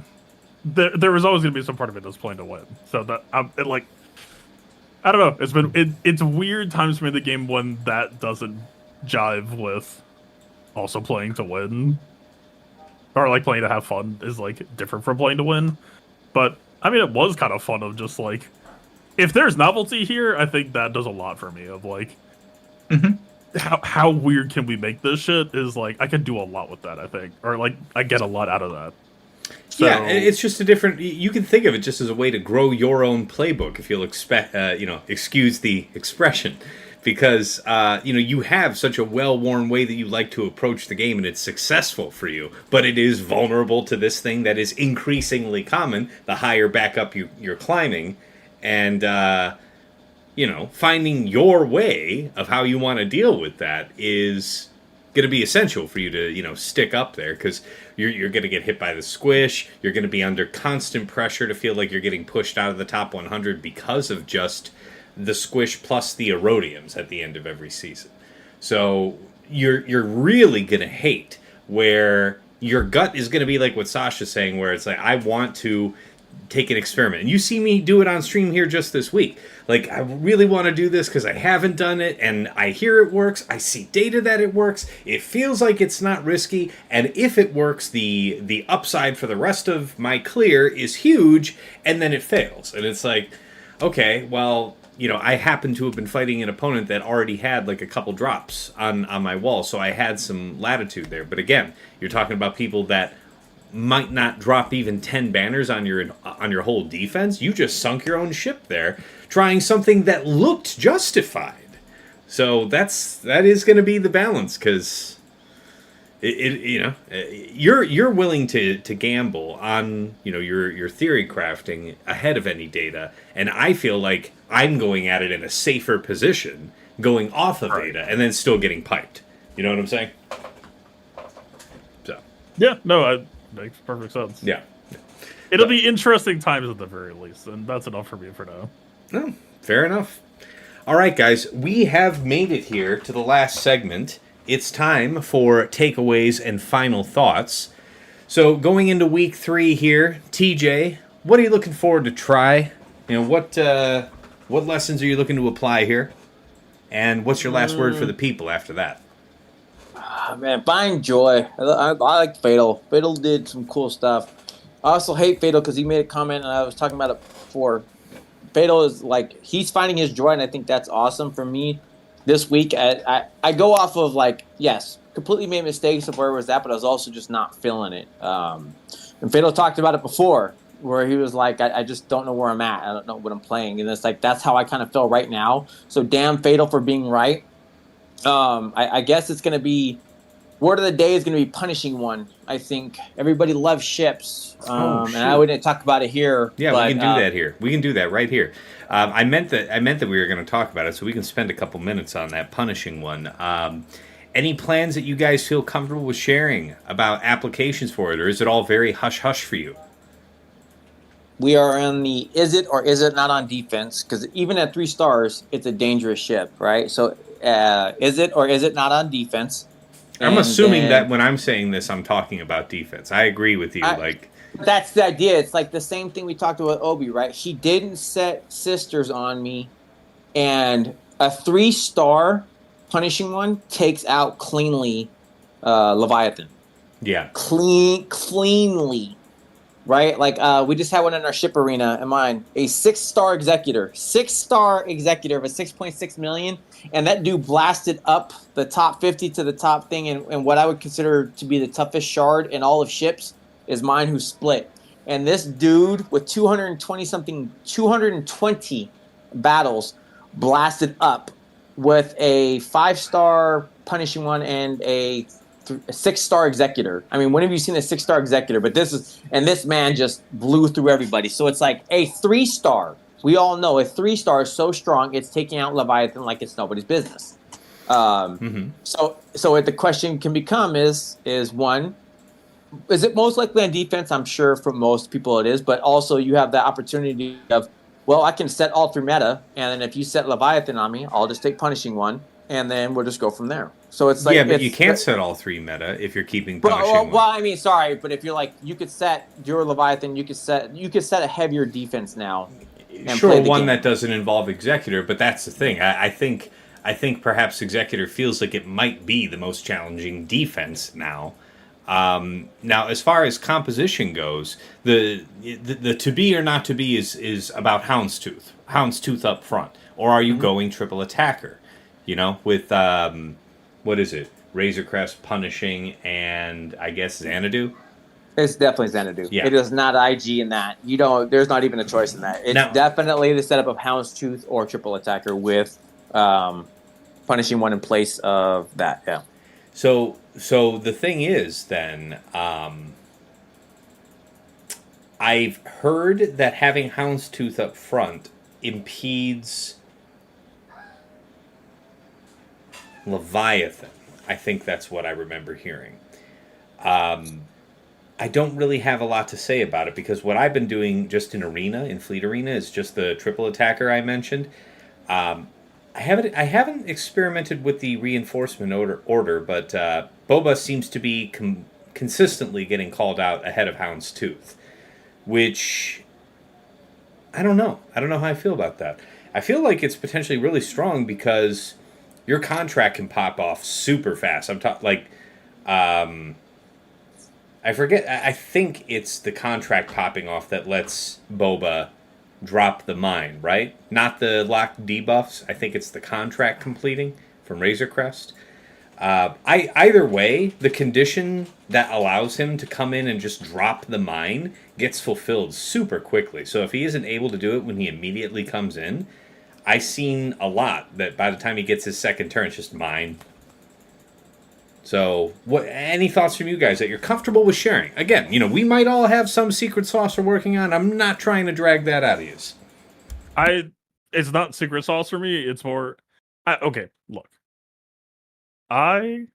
[SPEAKER 4] there was always going to be some part of it that's playing to win. So that I don't know. It's weird times for me in the game when that doesn't jive with also playing to win, or like playing to have fun is like different from playing to win. But I mean, it was kind of fun of just like, if there's novelty here, I think that does a lot for me. Of like, how weird can we make this shit? Is like I could do a lot with that. I think, or like I get a lot out of that. So,
[SPEAKER 1] yeah, it's just a different. You can think of it just as a way to grow your own playbook, if you'll excuse the expression, because you have such a well-worn way that you like to approach the game, and it's successful for you. But it is vulnerable to this thing that is increasingly common the higher back up you're climbing, and finding your way of how you want to deal with that is going to be essential for you to stick up there, because you're going to get hit by the squish. You're going to be under constant pressure to feel like you're getting pushed out of the top 100 because of just the squish plus the erodiums at the end of every season. So you're really going to hate where your gut is going to be like what Sasha's saying, where it's like, I want to take an experiment. And you see me do it on stream here just this week. Like, I really want to do this because I haven't done it, and I hear it works. I see data that it works. It feels like it's not risky, and if it works, the upside for the rest of my clear is huge, and then it fails. And it's like, okay, well, I happen to have been fighting an opponent that already had like a couple drops on my wall, so I had some latitude there. But again, you're talking about people that might not drop even 10 banners on your whole defense. You just sunk your own ship there, trying something that looked justified. So that is going to be the balance, because you're willing to gamble on your theory crafting ahead of any data, and I feel like I'm going at it in a safer position, going off of data, and then still getting piped. You know what I'm saying? So
[SPEAKER 4] yeah, no, makes perfect sense.
[SPEAKER 1] Yeah.
[SPEAKER 4] It'll be interesting times at the very least, and that's enough for me for now.
[SPEAKER 1] Oh, fair enough. All right, guys, we have made it here to the last segment. It's time for takeaways and final thoughts. So going into week 3 here, TJ, what are you looking forward to try? What lessons are you looking to apply here? And what's your last word for the people after that?
[SPEAKER 2] Man, find joy. I like Fatal. Fatal did some cool stuff. I also hate Fatal because he made a comment, and I was talking about it before. Fatal is like, he's finding his joy, and I think that's awesome. For me this week. I go off of like, yes, completely made mistakes of where it was at, but I was also just not feeling it. And Fatal talked about it before, where he was like, I just don't know where I'm at. I don't know what I'm playing. And it's like, that's how I kind of feel right now. So damn Fatal for being right. I guess it's going to be, word of the day is going to be punishing one. I think everybody loves ships. And I wouldn't talk about it here.
[SPEAKER 1] Yeah,
[SPEAKER 2] but,
[SPEAKER 1] we can do that here. We can do that right here. I meant that we were going to talk about it, so we can spend a couple minutes on that punishing one. Any plans that you guys feel comfortable with sharing about applications for it, or is it all very hush-hush for you?
[SPEAKER 2] We are on the is it or is it not on defense, because even at 3 stars, it's a dangerous ship, right? So is it or is it not on defense?
[SPEAKER 1] I'm assuming that when I'm saying this, I'm talking about defense. I agree with you.
[SPEAKER 2] That's the idea. It's like the same thing we talked about with Obi, right? She didn't set sisters on me, and a 3-star punishing one takes out cleanly Leviathan.
[SPEAKER 1] Yeah.
[SPEAKER 2] Cleanly. Right? Like, we just had one in our ship arena in mine. A 6-star executor. 6-star executor of a 6.6 million. And that dude blasted up the top 50 to the top thing. And what I would consider to be the toughest shard in all of ships is mine, who split. And this dude with 220 battles blasted up with a 5-star punishing one and a 6-star executor. I mean, when have you seen a 6-star executor? But this man just blew through everybody. So it's like a 3-star. We all know a 3-star is so strong, it's taking out Leviathan like it's nobody's business. So what the question can become is one, is it most likely on defense? I'm sure for most people it is, but also you have the opportunity of, well, I can set all through meta, and then if you set Leviathan on me, I'll just take punishing one. and then we'll just go from there. So it's like
[SPEAKER 1] yeah, but you can't set all 3 meta if you're keeping punishing one.
[SPEAKER 2] Well, I mean, sorry, but if you're like, you could set your Leviathan, you could set a heavier defense now.
[SPEAKER 1] Sure, one that doesn't involve Executor, but that's the thing. I think perhaps Executor feels like it might be the most challenging defense now. Now, as far as composition goes, the to be or not to be is about Houndstooth. Houndstooth up front, or are you going triple attacker? You know, with what is it? Razor Crest, Punishing, and I guess Xanadu.
[SPEAKER 2] It's definitely Xanadu.
[SPEAKER 1] Yeah.
[SPEAKER 2] It is not IG in that. You don't. There's not even a choice in that. It's definitely the setup of Houndstooth or triple attacker with Punishing one in place of that. Yeah.
[SPEAKER 1] So the thing is, then, I've heard that having Houndstooth up front impedes Leviathan. I think that's what I remember hearing. I don't really have a lot to say about it because what I've been doing just in Fleet Arena, is just the triple attacker I mentioned. I haven't experimented with the reinforcement order, but Boba seems to be consistently getting called out ahead of Houndstooth, which I don't know. I don't know how I feel about that. I feel like it's potentially really strong because your contract can pop off super fast. I'm talking I forget. I think it's the contract popping off that lets Boba drop the mine, right? Not the locked debuffs. I think it's the contract completing from Razor Crest. Either way, the condition that allows him to come in and just drop the mine gets fulfilled super quickly. So if he isn't able to do it when he immediately comes in, I've seen a lot that by the time he gets his second turn, it's just mine. So, any thoughts from you guys that you're comfortable with sharing? Again, we might all have some secret sauce we're working on. I'm not trying to drag that out of you.
[SPEAKER 4] It's not secret sauce for me. It's more, okay. Look, I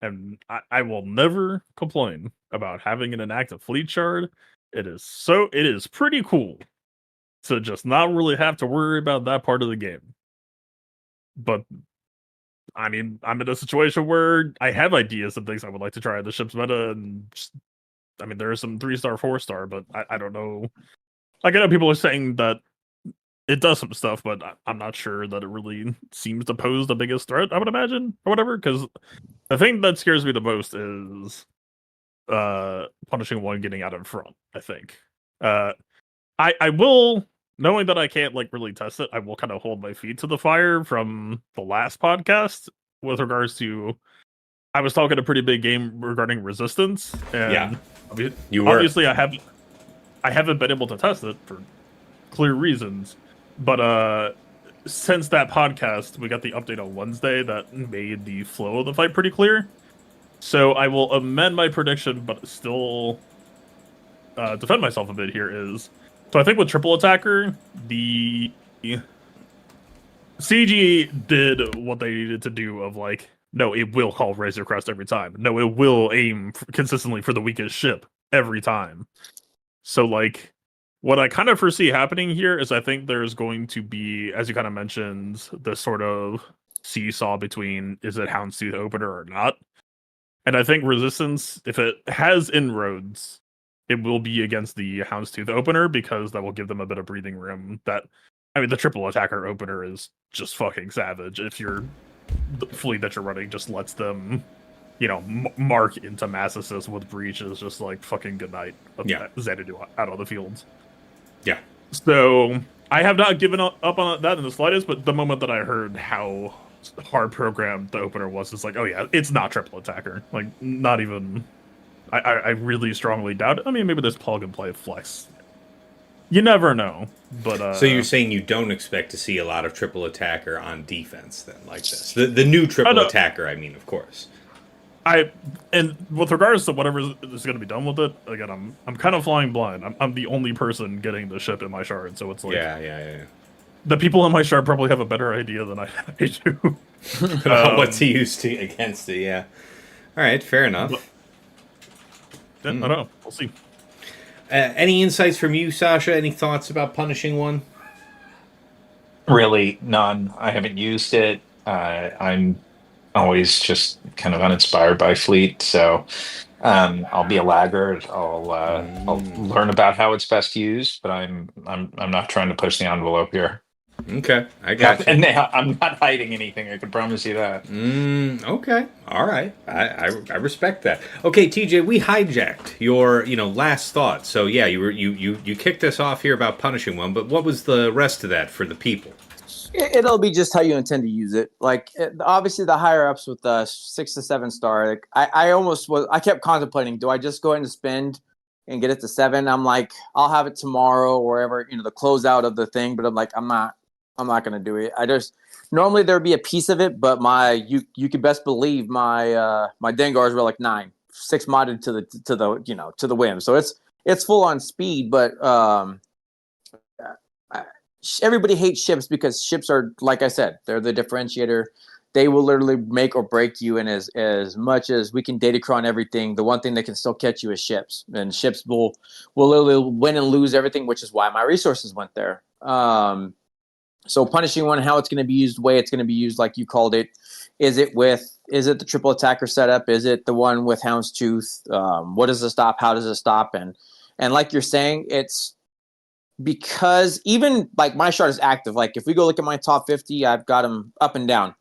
[SPEAKER 4] will never complain about having an inactive fleet shard. It is pretty cool to just not really have to worry about that part of the game. But I mean, I'm in a situation where I have ideas and things I would like to try in the ship's meta, and there are some 3-star, 4-star, but I don't know. Like, I know people are saying that it does some stuff, but I'm not sure that it really seems to pose the biggest threat, I would imagine, or whatever, because the thing that scares me the most is Punishing one getting out in front, I think. I will, knowing that I can't really test it, I will kind of hold my feet to the fire from the last podcast with regards to, I was talking a pretty big game regarding resistance, and obviously I haven't been able to test it for clear reasons, but since that podcast, we got the update on Wednesday that made the flow of the fight pretty clear. So I will amend my prediction, but still defend myself a bit here. So I think with triple attacker, the CG did what they needed to do of no, it will call Razor Crest every time. No, it will aim consistently for the weakest ship every time. So what I kind of foresee happening here is I think there's going to be, as you kind of mentioned, this sort of seesaw between is it Houndstooth opener or not. And I think Resistance, if it has inroads, it will be against the Houndstooth opener because that will give them a bit of breathing room. The triple attacker opener is just fucking savage. If the fleet that you're running just lets them, mark into mass assist with breaches, just fucking good night. Xanadu out on the fields.
[SPEAKER 1] Yeah.
[SPEAKER 4] So I have not given up on that in the slightest, but the moment that I heard how hard programmed the opener was, it's oh yeah, it's not triple attacker. Not even. I really strongly doubt it. I mean, maybe there's plug and play flex. You never know. But
[SPEAKER 1] so you're saying you don't expect to see a lot of triple attacker on defense then, like this? The new triple attacker, I mean, of course.
[SPEAKER 4] And with regards to whatever is going to be done with it, again, I'm kind of flying blind. I'm the only person getting the ship in my shard, so it's
[SPEAKER 1] yeah.
[SPEAKER 4] The people in my shard probably have a better idea than I do.
[SPEAKER 1] What to use against it, yeah. All right, fair enough.
[SPEAKER 4] I don't know. We'll see.
[SPEAKER 1] Any insights from you, Sasha? Any thoughts about Punishing one?
[SPEAKER 3] Really, none. I haven't used it. I'm always just kind of uninspired by Fleet, so I'll be a laggard. I'll
[SPEAKER 1] Mm,
[SPEAKER 3] learn about how it's best used, but I'm not trying to push the envelope here.
[SPEAKER 1] okay, I got you.
[SPEAKER 3] And I'm not hiding anything. I can promise you that.
[SPEAKER 1] Okay, all right. I respect that. Okay, TJ, we hijacked your last thought. So yeah, you kicked us off here about punishing one, but what was the rest of that for the people?
[SPEAKER 2] It'll be just how you intend to use it. Like obviously, the higher ups with the 6 to 7 star. Like, I almost was. I kept contemplating: do I just go ahead and spend and get it to 7? I'm like, I'll have it tomorrow, or wherever the closeout of the thing. But I'm like, I'm not. I'm not going to do it. I just normally there'd be a piece of it, but you could best believe my Dengars were like 9, 6 modded to the whim. So it's full on speed, but everybody hates ships because ships are, like I said, they're the differentiator. They will literally make or break you. And as much as we can datacron everything, the one thing that can still catch you is ships. And ships will literally win and lose everything, which is why my resources went there. So punishing one, how it's going to be used, the way it's going to be used, like you called it. Is it the triple attacker setup? Is it the one with Houndstooth? What does it stop? How does it stop? And like you're saying, it's because even like my chart is active. Like if we go look at my top 50, I've got them up and down,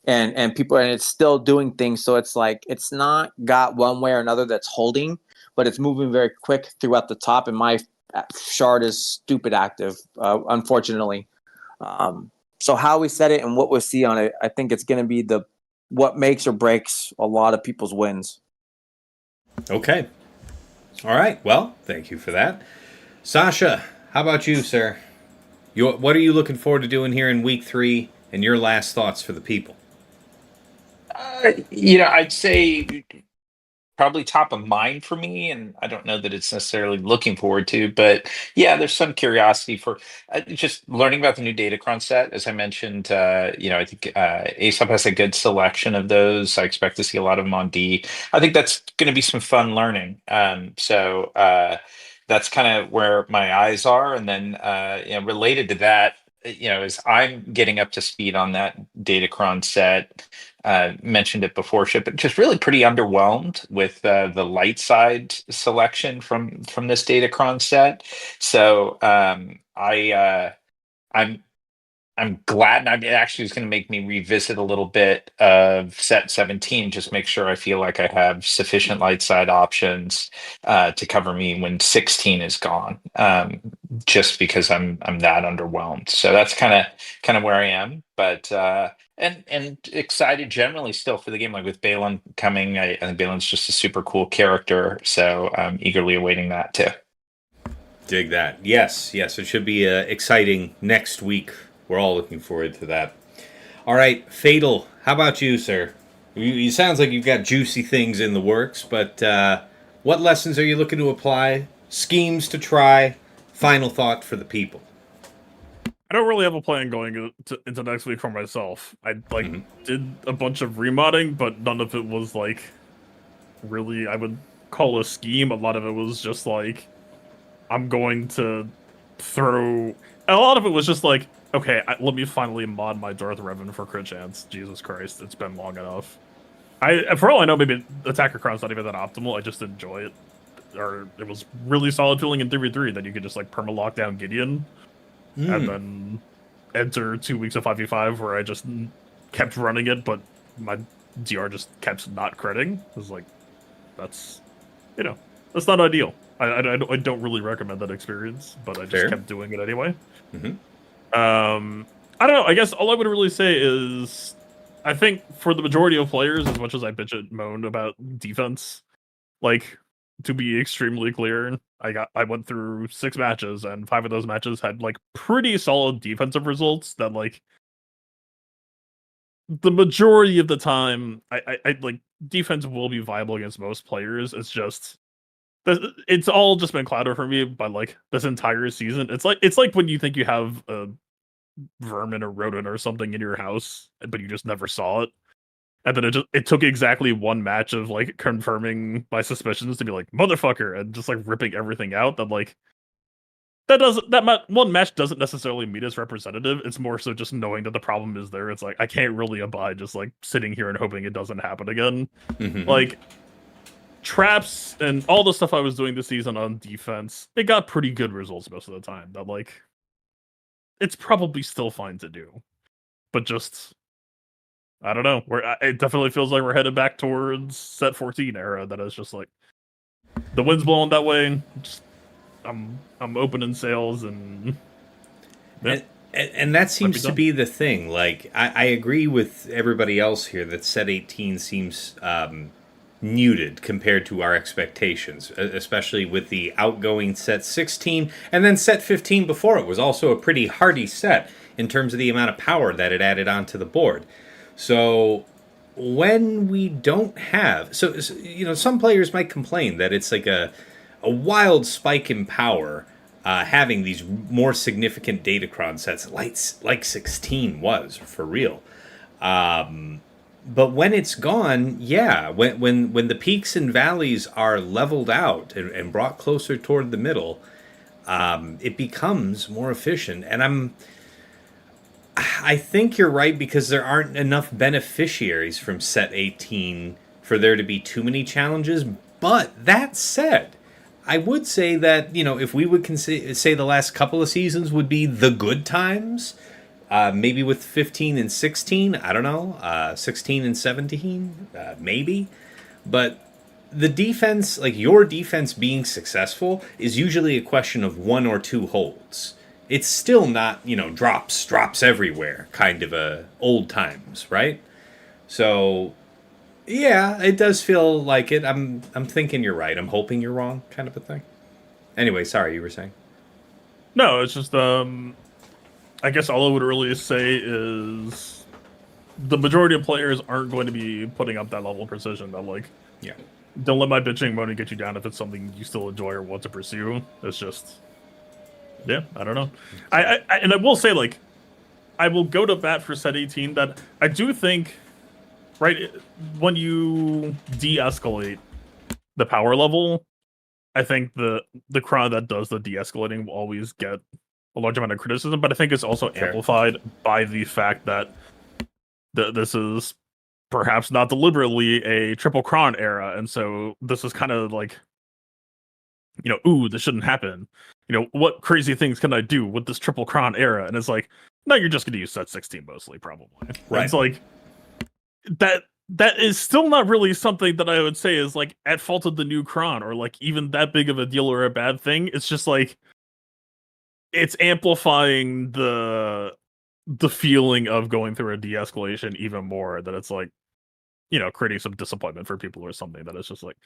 [SPEAKER 2] and people, and it's still doing things. So it's like it's not got one way or another that's holding, but it's moving very quick throughout the top. And my chart is stupid active, unfortunately. So how we set it and what we'll see on it, I think it's going to be the what makes or breaks a lot of people's wins.
[SPEAKER 1] Okay, all right. Well, thank you for that, Sasha. How about you, sir? What are you looking forward to doing here in week 3? And your last thoughts for the people?
[SPEAKER 3] I'd say probably top of mind for me, and I don't know that it's necessarily looking forward to, but yeah, there's some curiosity for just learning about the new Datacron set. As I mentioned, I think Aesop has a good selection of those. I expect to see a lot of them on D. I think that's going to be some fun learning. So that's kind of where my eyes are, and then related to that. As I'm getting up to speed on that Datacron set, mentioned it before, Ship, but just really pretty underwhelmed with the light side selection from this Datacron set. So I'm I'm glad, and it actually is going to make me revisit a little bit of set 17, just make sure I feel like I have sufficient light side options to cover me when 16 is gone. Just because I'm that underwhelmed. So that's kind of where I am. But and excited generally still for the game. Like with Balin coming, I think Balin's just a super cool character. So I'm eagerly awaiting that too.
[SPEAKER 1] Dig that. Yes. It should be exciting next week. We're all looking forward to that. All right, Fatal. How about you, sir? You sounds like you've got juicy things in the works, but what lessons are you looking to apply? Schemes to try? Final thought for the people.
[SPEAKER 4] I don't really have a plan going into next week for myself. I did a bunch of remodding, but none of it was like really I would call a scheme. A lot of it was just like I'm going to throw. A lot of it was just like, okay, let me finally mod my Darth Revan for crit chance. Jesus Christ, it's been long enough. For all I know, maybe Attacker Crown's not even that optimal. I just enjoy it, or it was really solid feeling in 3v3 that you could just like perma lock down Gideon and then enter 2 weeks of 5v5 where I just kept running it, but my DR just kept not critting. It was like, that's that's not ideal. I don't really recommend that experience, but I just
[SPEAKER 1] Fair.
[SPEAKER 4] kept doing it anyway.
[SPEAKER 1] Mm-hmm.
[SPEAKER 4] I don't know. I guess all I would really say is, I think for the majority of players, as much as I bitch and moan about defense, like to be extremely clear, I went through 6 matches, and 5 of those matches had like pretty solid defensive results that like the majority of the time, I like defense will be viable against most players. It's just it's all just been clouded for me by like this entire season. It's like when you think you have a vermin or rodent or something in your house, but you just never saw it. And then it took exactly 1 match of like confirming my suspicions to be like motherfucker and just like ripping everything out. That like one match doesn't necessarily meet as representative. It's more so just knowing that the problem is there. It's like I can't really abide just like sitting here and hoping it doesn't happen again.
[SPEAKER 1] Mhm.
[SPEAKER 4] Like traps and all the stuff I was doing this season on defense, it got pretty good results most of the time. That like it's probably still fine to do, but just I don't know. It definitely feels like we're headed back towards set 14 era. That is just like the wind's blowing that way. Just, I'm opening sales and yeah.
[SPEAKER 1] And that seems to be the thing. Like I agree with everybody else here that set 18 seems muted compared to our expectations, especially with the outgoing set 16 and then set 15 before it was also a pretty hearty set in terms of the amount of power that it added onto the board. So when we don't have, so you know, some players might complain that it's like a wild spike in power, having these more significant Datacron sets like 16 was for real. But when it's gone, yeah, when the peaks and valleys are leveled out and brought closer toward the middle, it becomes more efficient. And I think you're right because there aren't enough beneficiaries from set 18 for there to be too many challenges. But that said, I would say that, you know, if we would say the last couple of seasons would be the good times, maybe with 15 and 16, I don't know, 16 and 17, maybe. But the defense, like your defense being successful, is usually a question of one or two holds. It's still not, you know, drops everywhere kind of a old times, right? So, yeah, it does feel like it. I'm thinking you're right. I'm hoping you're wrong, kind of a thing. Anyway, sorry, you were saying.
[SPEAKER 4] No, it's just I guess all I would really say is the majority of players aren't going to be putting up that level of precision. That like,
[SPEAKER 1] yeah,
[SPEAKER 4] don't let my bitching money get you down if it's something you still enjoy or want to pursue. It's just. Yeah, I don't know. And I will say, like, I will go to bat for set 18 that I do think, right, when you de-escalate the power level, I think the crowd that does the de-escalating will always get a large amount of criticism, but I think it's also amplified by the fact that this is perhaps not deliberately a Triple Crown era, and so this is kind of like, you know, ooh, this shouldn't happen. You know, what crazy things can I do with this Triple Crown era? And it's like, no, you're just going to use set 16 mostly, probably. Right. It's like, that is still not really something that I would say is like at fault of the new Crown or like even that big of a deal or a bad thing. It's just like, it's amplifying the feeling of going through a de-escalation even more, that it's like, you know, creating some disappointment for people or something that it's just like,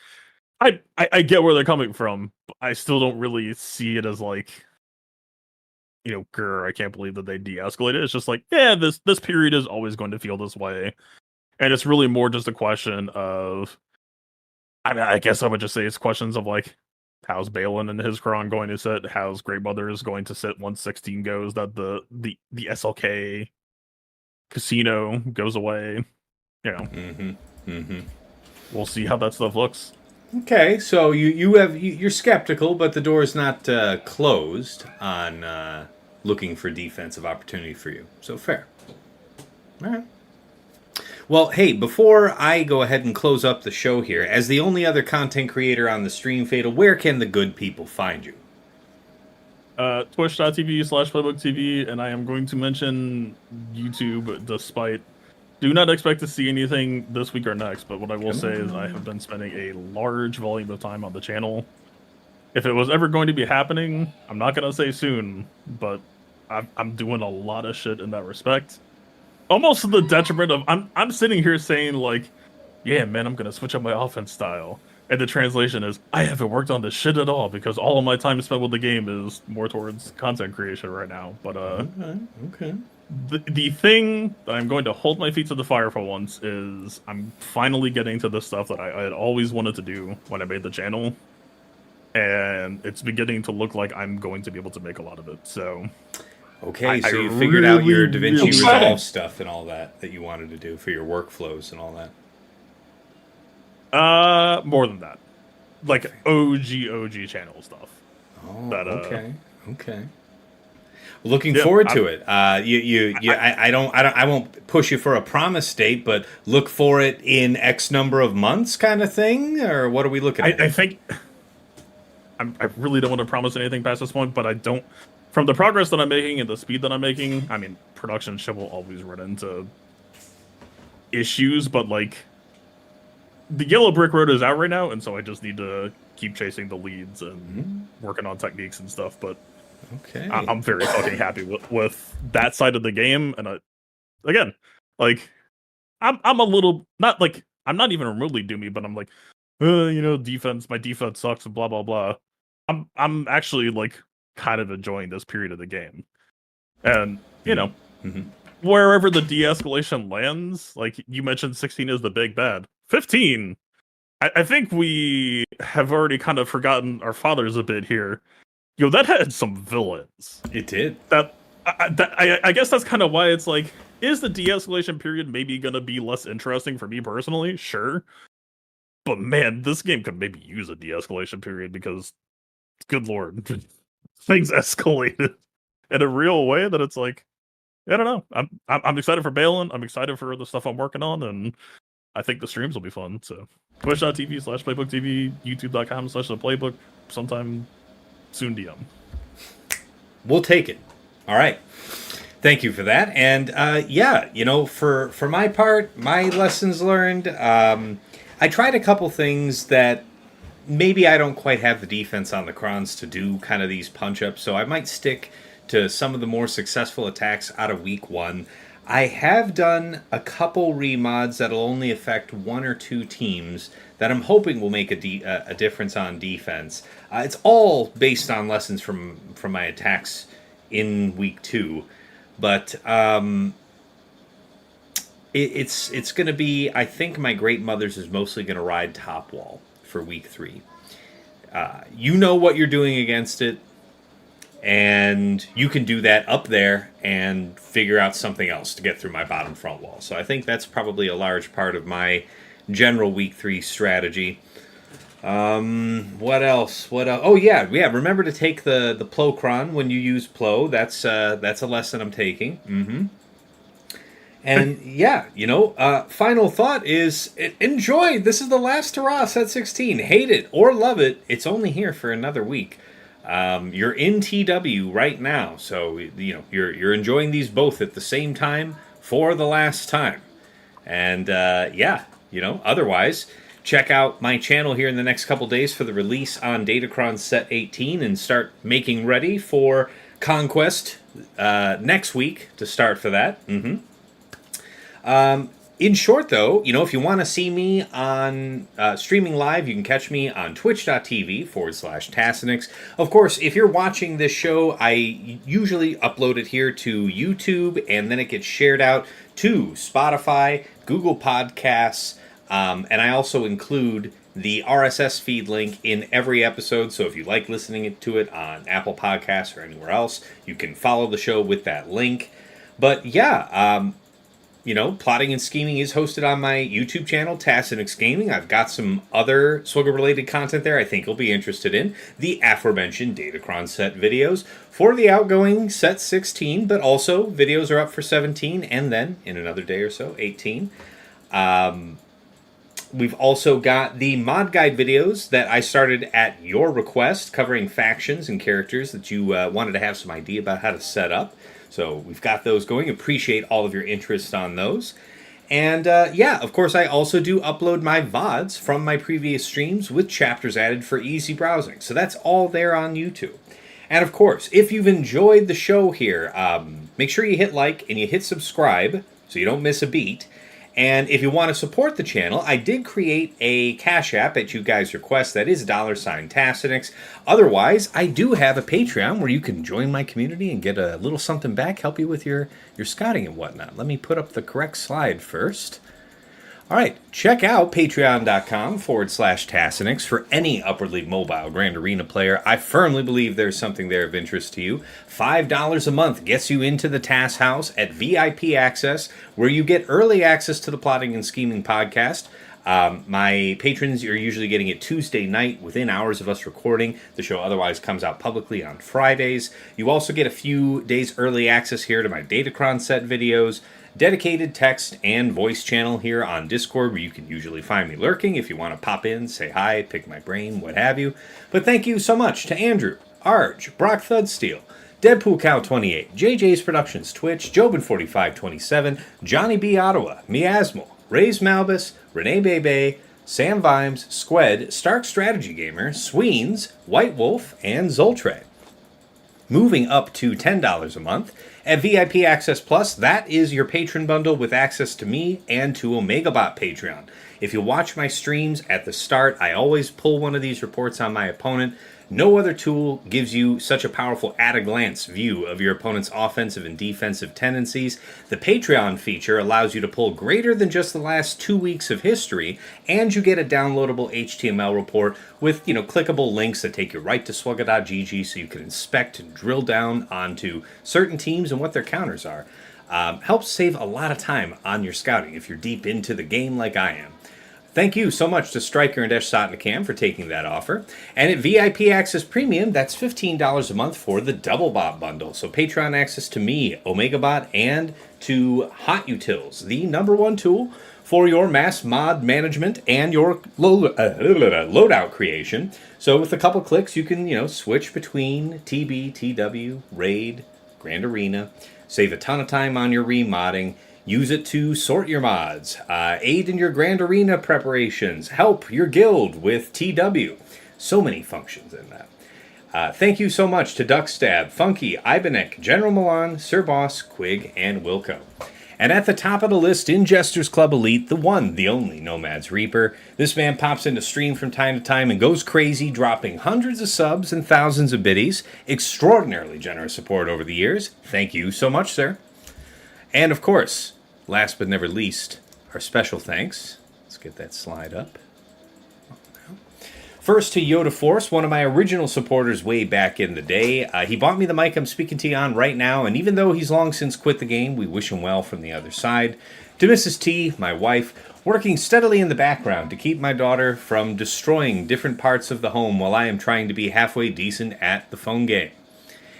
[SPEAKER 4] I get where they're coming from, but I still don't really see it as like, you know, grr, I can't believe that they de-escalated. It's just like, yeah, this period is always going to feel this way. And it's really more just a question of, I mean, I guess I would just say it's questions of like, how's Balin and his Kron going to sit? How's Great Mother is going to sit once 16 goes, that the SLK casino goes away. You know. We'll see how that stuff looks.
[SPEAKER 1] Okay, so you're skeptical, but the door is not closed on looking for defensive opportunity for you. So fair. All right. Well, hey, before I go ahead and close up the show here, as the only other content creator on the stream, Fatal, where can the good people find you?
[SPEAKER 4] Twitch.tv/PlaybookTV, and I am going to mention YouTube despite... Do not expect to see anything this week or next, but what I will say is I have been spending a large volume of time on the channel. If it was ever going to be happening, I'm not going to say soon, but I'm doing a lot of shit in that respect. Almost to the detriment of, I'm sitting here saying like, yeah, man, I'm going to switch up my offense style. And the translation is, I haven't worked on this shit at all because all of my time spent with the game is more towards content creation right now. But
[SPEAKER 1] okay.
[SPEAKER 4] The thing that I'm going to hold my feet to the fire for once is I'm finally getting to the stuff that I had always wanted to do when I made the channel. And it's beginning to look like I'm going to be able to make a lot of it. So,
[SPEAKER 1] okay, so you figured out your DaVinci Resolve stuff and all that you wanted to do for your workflows and all
[SPEAKER 4] that. More than that. Like OG channel stuff.
[SPEAKER 1] Oh,
[SPEAKER 4] that,
[SPEAKER 1] okay. Okay. Looking
[SPEAKER 4] Yeah,
[SPEAKER 1] forward to it. I won't push you for a promise date, but look for it in X number of months, kind of thing. Or what are we looking at?
[SPEAKER 4] I think I really don't want to promise anything past this point, but I don't. From the progress that I'm making and the speed that I'm making, I mean, production shit will always run into issues, but like the yellow brick road is out right now, and so I just need to keep chasing the leads and working on techniques and stuff. But
[SPEAKER 1] Okay.
[SPEAKER 4] I'm very fucking happy with that side of the game, and again, like I'm a little not like I'm not even remotely doomy, but I'm like, defense, my defense sucks and blah blah blah. I'm actually like kind of enjoying this period of the game, and wherever the de-escalation lands, like you mentioned, 16 is the big bad. 15, I think we have already kind of forgotten our fathers a bit here. That had some villains.
[SPEAKER 1] It did.
[SPEAKER 4] I guess that's kind of why it's like, is the de-escalation period maybe going to be less interesting for me personally? Sure. But man, this game could maybe use a de-escalation period because, good lord, things escalated in a real way that it's like, I don't know. I'm excited for Balin. I'm excited for the stuff I'm working on, and I think the streams will be fun. So twitch.tv/playbooktv, youtube.com/theplaybook, sometime soon DM.
[SPEAKER 1] We'll take it. All right. Thank you for that. And for my part, my lessons learned, I tried a couple things that maybe I don't quite have the defense on the crons to do kind of these punch-ups, so I might stick to some of the more successful attacks out of week 1. I have done a couple remods that'll only affect 1 or 2 teams that I'm hoping will make a difference on defense. It's all based on lessons from my attacks in week 2, but it's going to be, I think my Great Mothers is mostly going to ride top wall for week 3. You know what you're doing against it, and you can do that up there and figure out something else to get through my bottom front wall. So I think that's probably a large part of my general week 3 strategy. What else? Oh yeah. Remember to take the Plocron when you use Plo. That's a lesson I'm taking. And final thought is enjoy. This is the last hurrah set 16. Hate it or love it, it's only here for another week. You're in TW right now, so you're enjoying these both at the same time for the last time. And otherwise, check out my channel here in the next couple days for the release on Datacron Set 18 and start making ready for Conquest next week to start for that. In short, though, if you want to see me on streaming live, you can catch me on twitch.tv/Tassinix. Of course, if you're watching this show, I usually upload it here to YouTube, and then it gets shared out to Spotify, Google Podcasts, and I also include the RSS feed link in every episode, so if you like listening to it on Apple Podcasts or anywhere else, you can follow the show with that link. But Plotting and Scheming is hosted on my YouTube channel, Tassinix Gaming. I've got some other Swiggle-related content there I think you'll be interested in. The aforementioned Datacron set videos for the outgoing set 16, but also videos are up for 17, and then, in another day or so, 18. We've also got the mod guide videos that I started at your request, covering factions and characters that you wanted to have some idea about how to set up. So we've got those going. Appreciate all of your interest on those. And of course, I also do upload my VODs from my previous streams with chapters added for easy browsing. So that's all there on YouTube. And of course, if you've enjoyed the show here, make sure you hit like and you hit subscribe so you don't miss a beat. And if you want to support the channel, I did create a Cash App at you guys' request. That is $Tassinix. Otherwise, I do have a Patreon where you can join my community and get a little something back, help you with your scouting and whatnot. Let me put up the correct slide first. All right, check out patreon.com/Tassinix for any upwardly mobile Grand Arena player. I firmly believe there's something there of interest to you. $5 a month gets you into the TAS house at VIP access, where you get early access to the Plotting and Scheming podcast. My patrons are usually getting it Tuesday night within hours of us recording. The show otherwise comes out publicly on Fridays. You also get a few days early access here to my Datacron set videos, dedicated text and voice channel here on Discord, where you can usually find me lurking if you want to pop in, say hi, pick my brain, what have you. But thank you so much to Andrew, Arj, Brock Thudsteel, Deadpool Cow 28, JJ's Productions Twitch, Jobin4527, Johnny B. Ottawa, Miasmal, Ray's Malbus, Renee Bebe, Sam Vimes, Squed, Stark Strategy Gamer, Sweens, White Wolf, and Zoltre. Moving up to $10 a month at VIP Access Plus, that is your patron bundle with access to me and to OmegaBot Patreon. If you watch my streams at the start, I always pull one of these reports on my opponent. No other tool gives you such a powerful at-a-glance view of your opponent's offensive and defensive tendencies. The Patreon feature allows you to pull greater than just the last 2 weeks of history, and you get a downloadable HTML report with, clickable links that take you right to swugga.gg so you can inspect and drill down onto certain teams and what their counters are. Helps save a lot of time on your scouting if you're deep into the game like I am. Thank you so much to Stryker and Sotnikam for taking that offer. And at VIP Access Premium, that's $15 a month for the Double Bot bundle. So Patreon access to me, OmegaBot, and to Hot Utils, the number 1 tool for your mass mod management and your loadout creation. So with a couple clicks, you can, switch between TB, TW, Raid, Grand Arena, save a ton of time on your remodding. Use it to sort your mods, aid in your Grand Arena preparations, help your guild with TW. So many functions in that. Thank you so much to Duckstab, Funky, Ibanek, General Milan, Sir Boss, Quig, and Wilco. And at the top of the list in Jester's Club Elite, the one, the only Nomad's Reaper. This man pops into stream from time to time and goes crazy, dropping hundreds of subs and thousands of biddies. Extraordinarily generous support over the years. Thank you so much, sir. And of course, last but never least, our special thanks. Let's get that slide up. First to Yoda Force, one of my original supporters way back in the day. He bought me the mic I'm speaking to you on right now, and even though he's long since quit the game, we wish him well from the other side. To Mrs. T, my wife, working steadily in the background to keep my daughter from destroying different parts of the home while I am trying to be halfway decent at the phone game.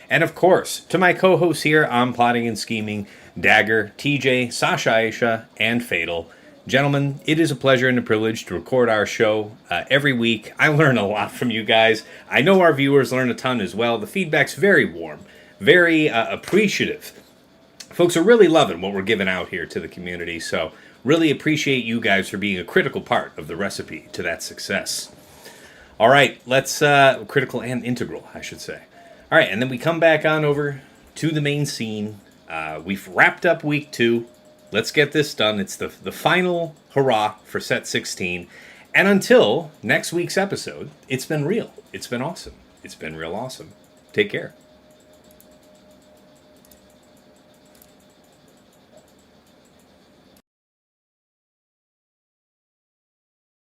[SPEAKER 1] And of course, to my co-hosts here on Plotting and Scheming, Dagger, TJ, Sasha Aisha, and Fatal. Gentlemen, it is a pleasure and a privilege to record our show every week. I learn a lot from you guys. I know our viewers learn a ton as well. The feedback's very warm, very appreciative. Folks are really loving what we're giving out here to the community, so really appreciate you guys for being a critical part of the recipe to that success. All right, let's critical and integral, I should say. All right, and then we come back on over to the main scene. We've wrapped up week 2. Let's get this done. It's the final hurrah for set 16. And until next week's episode, it's been real. It's been awesome. It's been real awesome. Take care.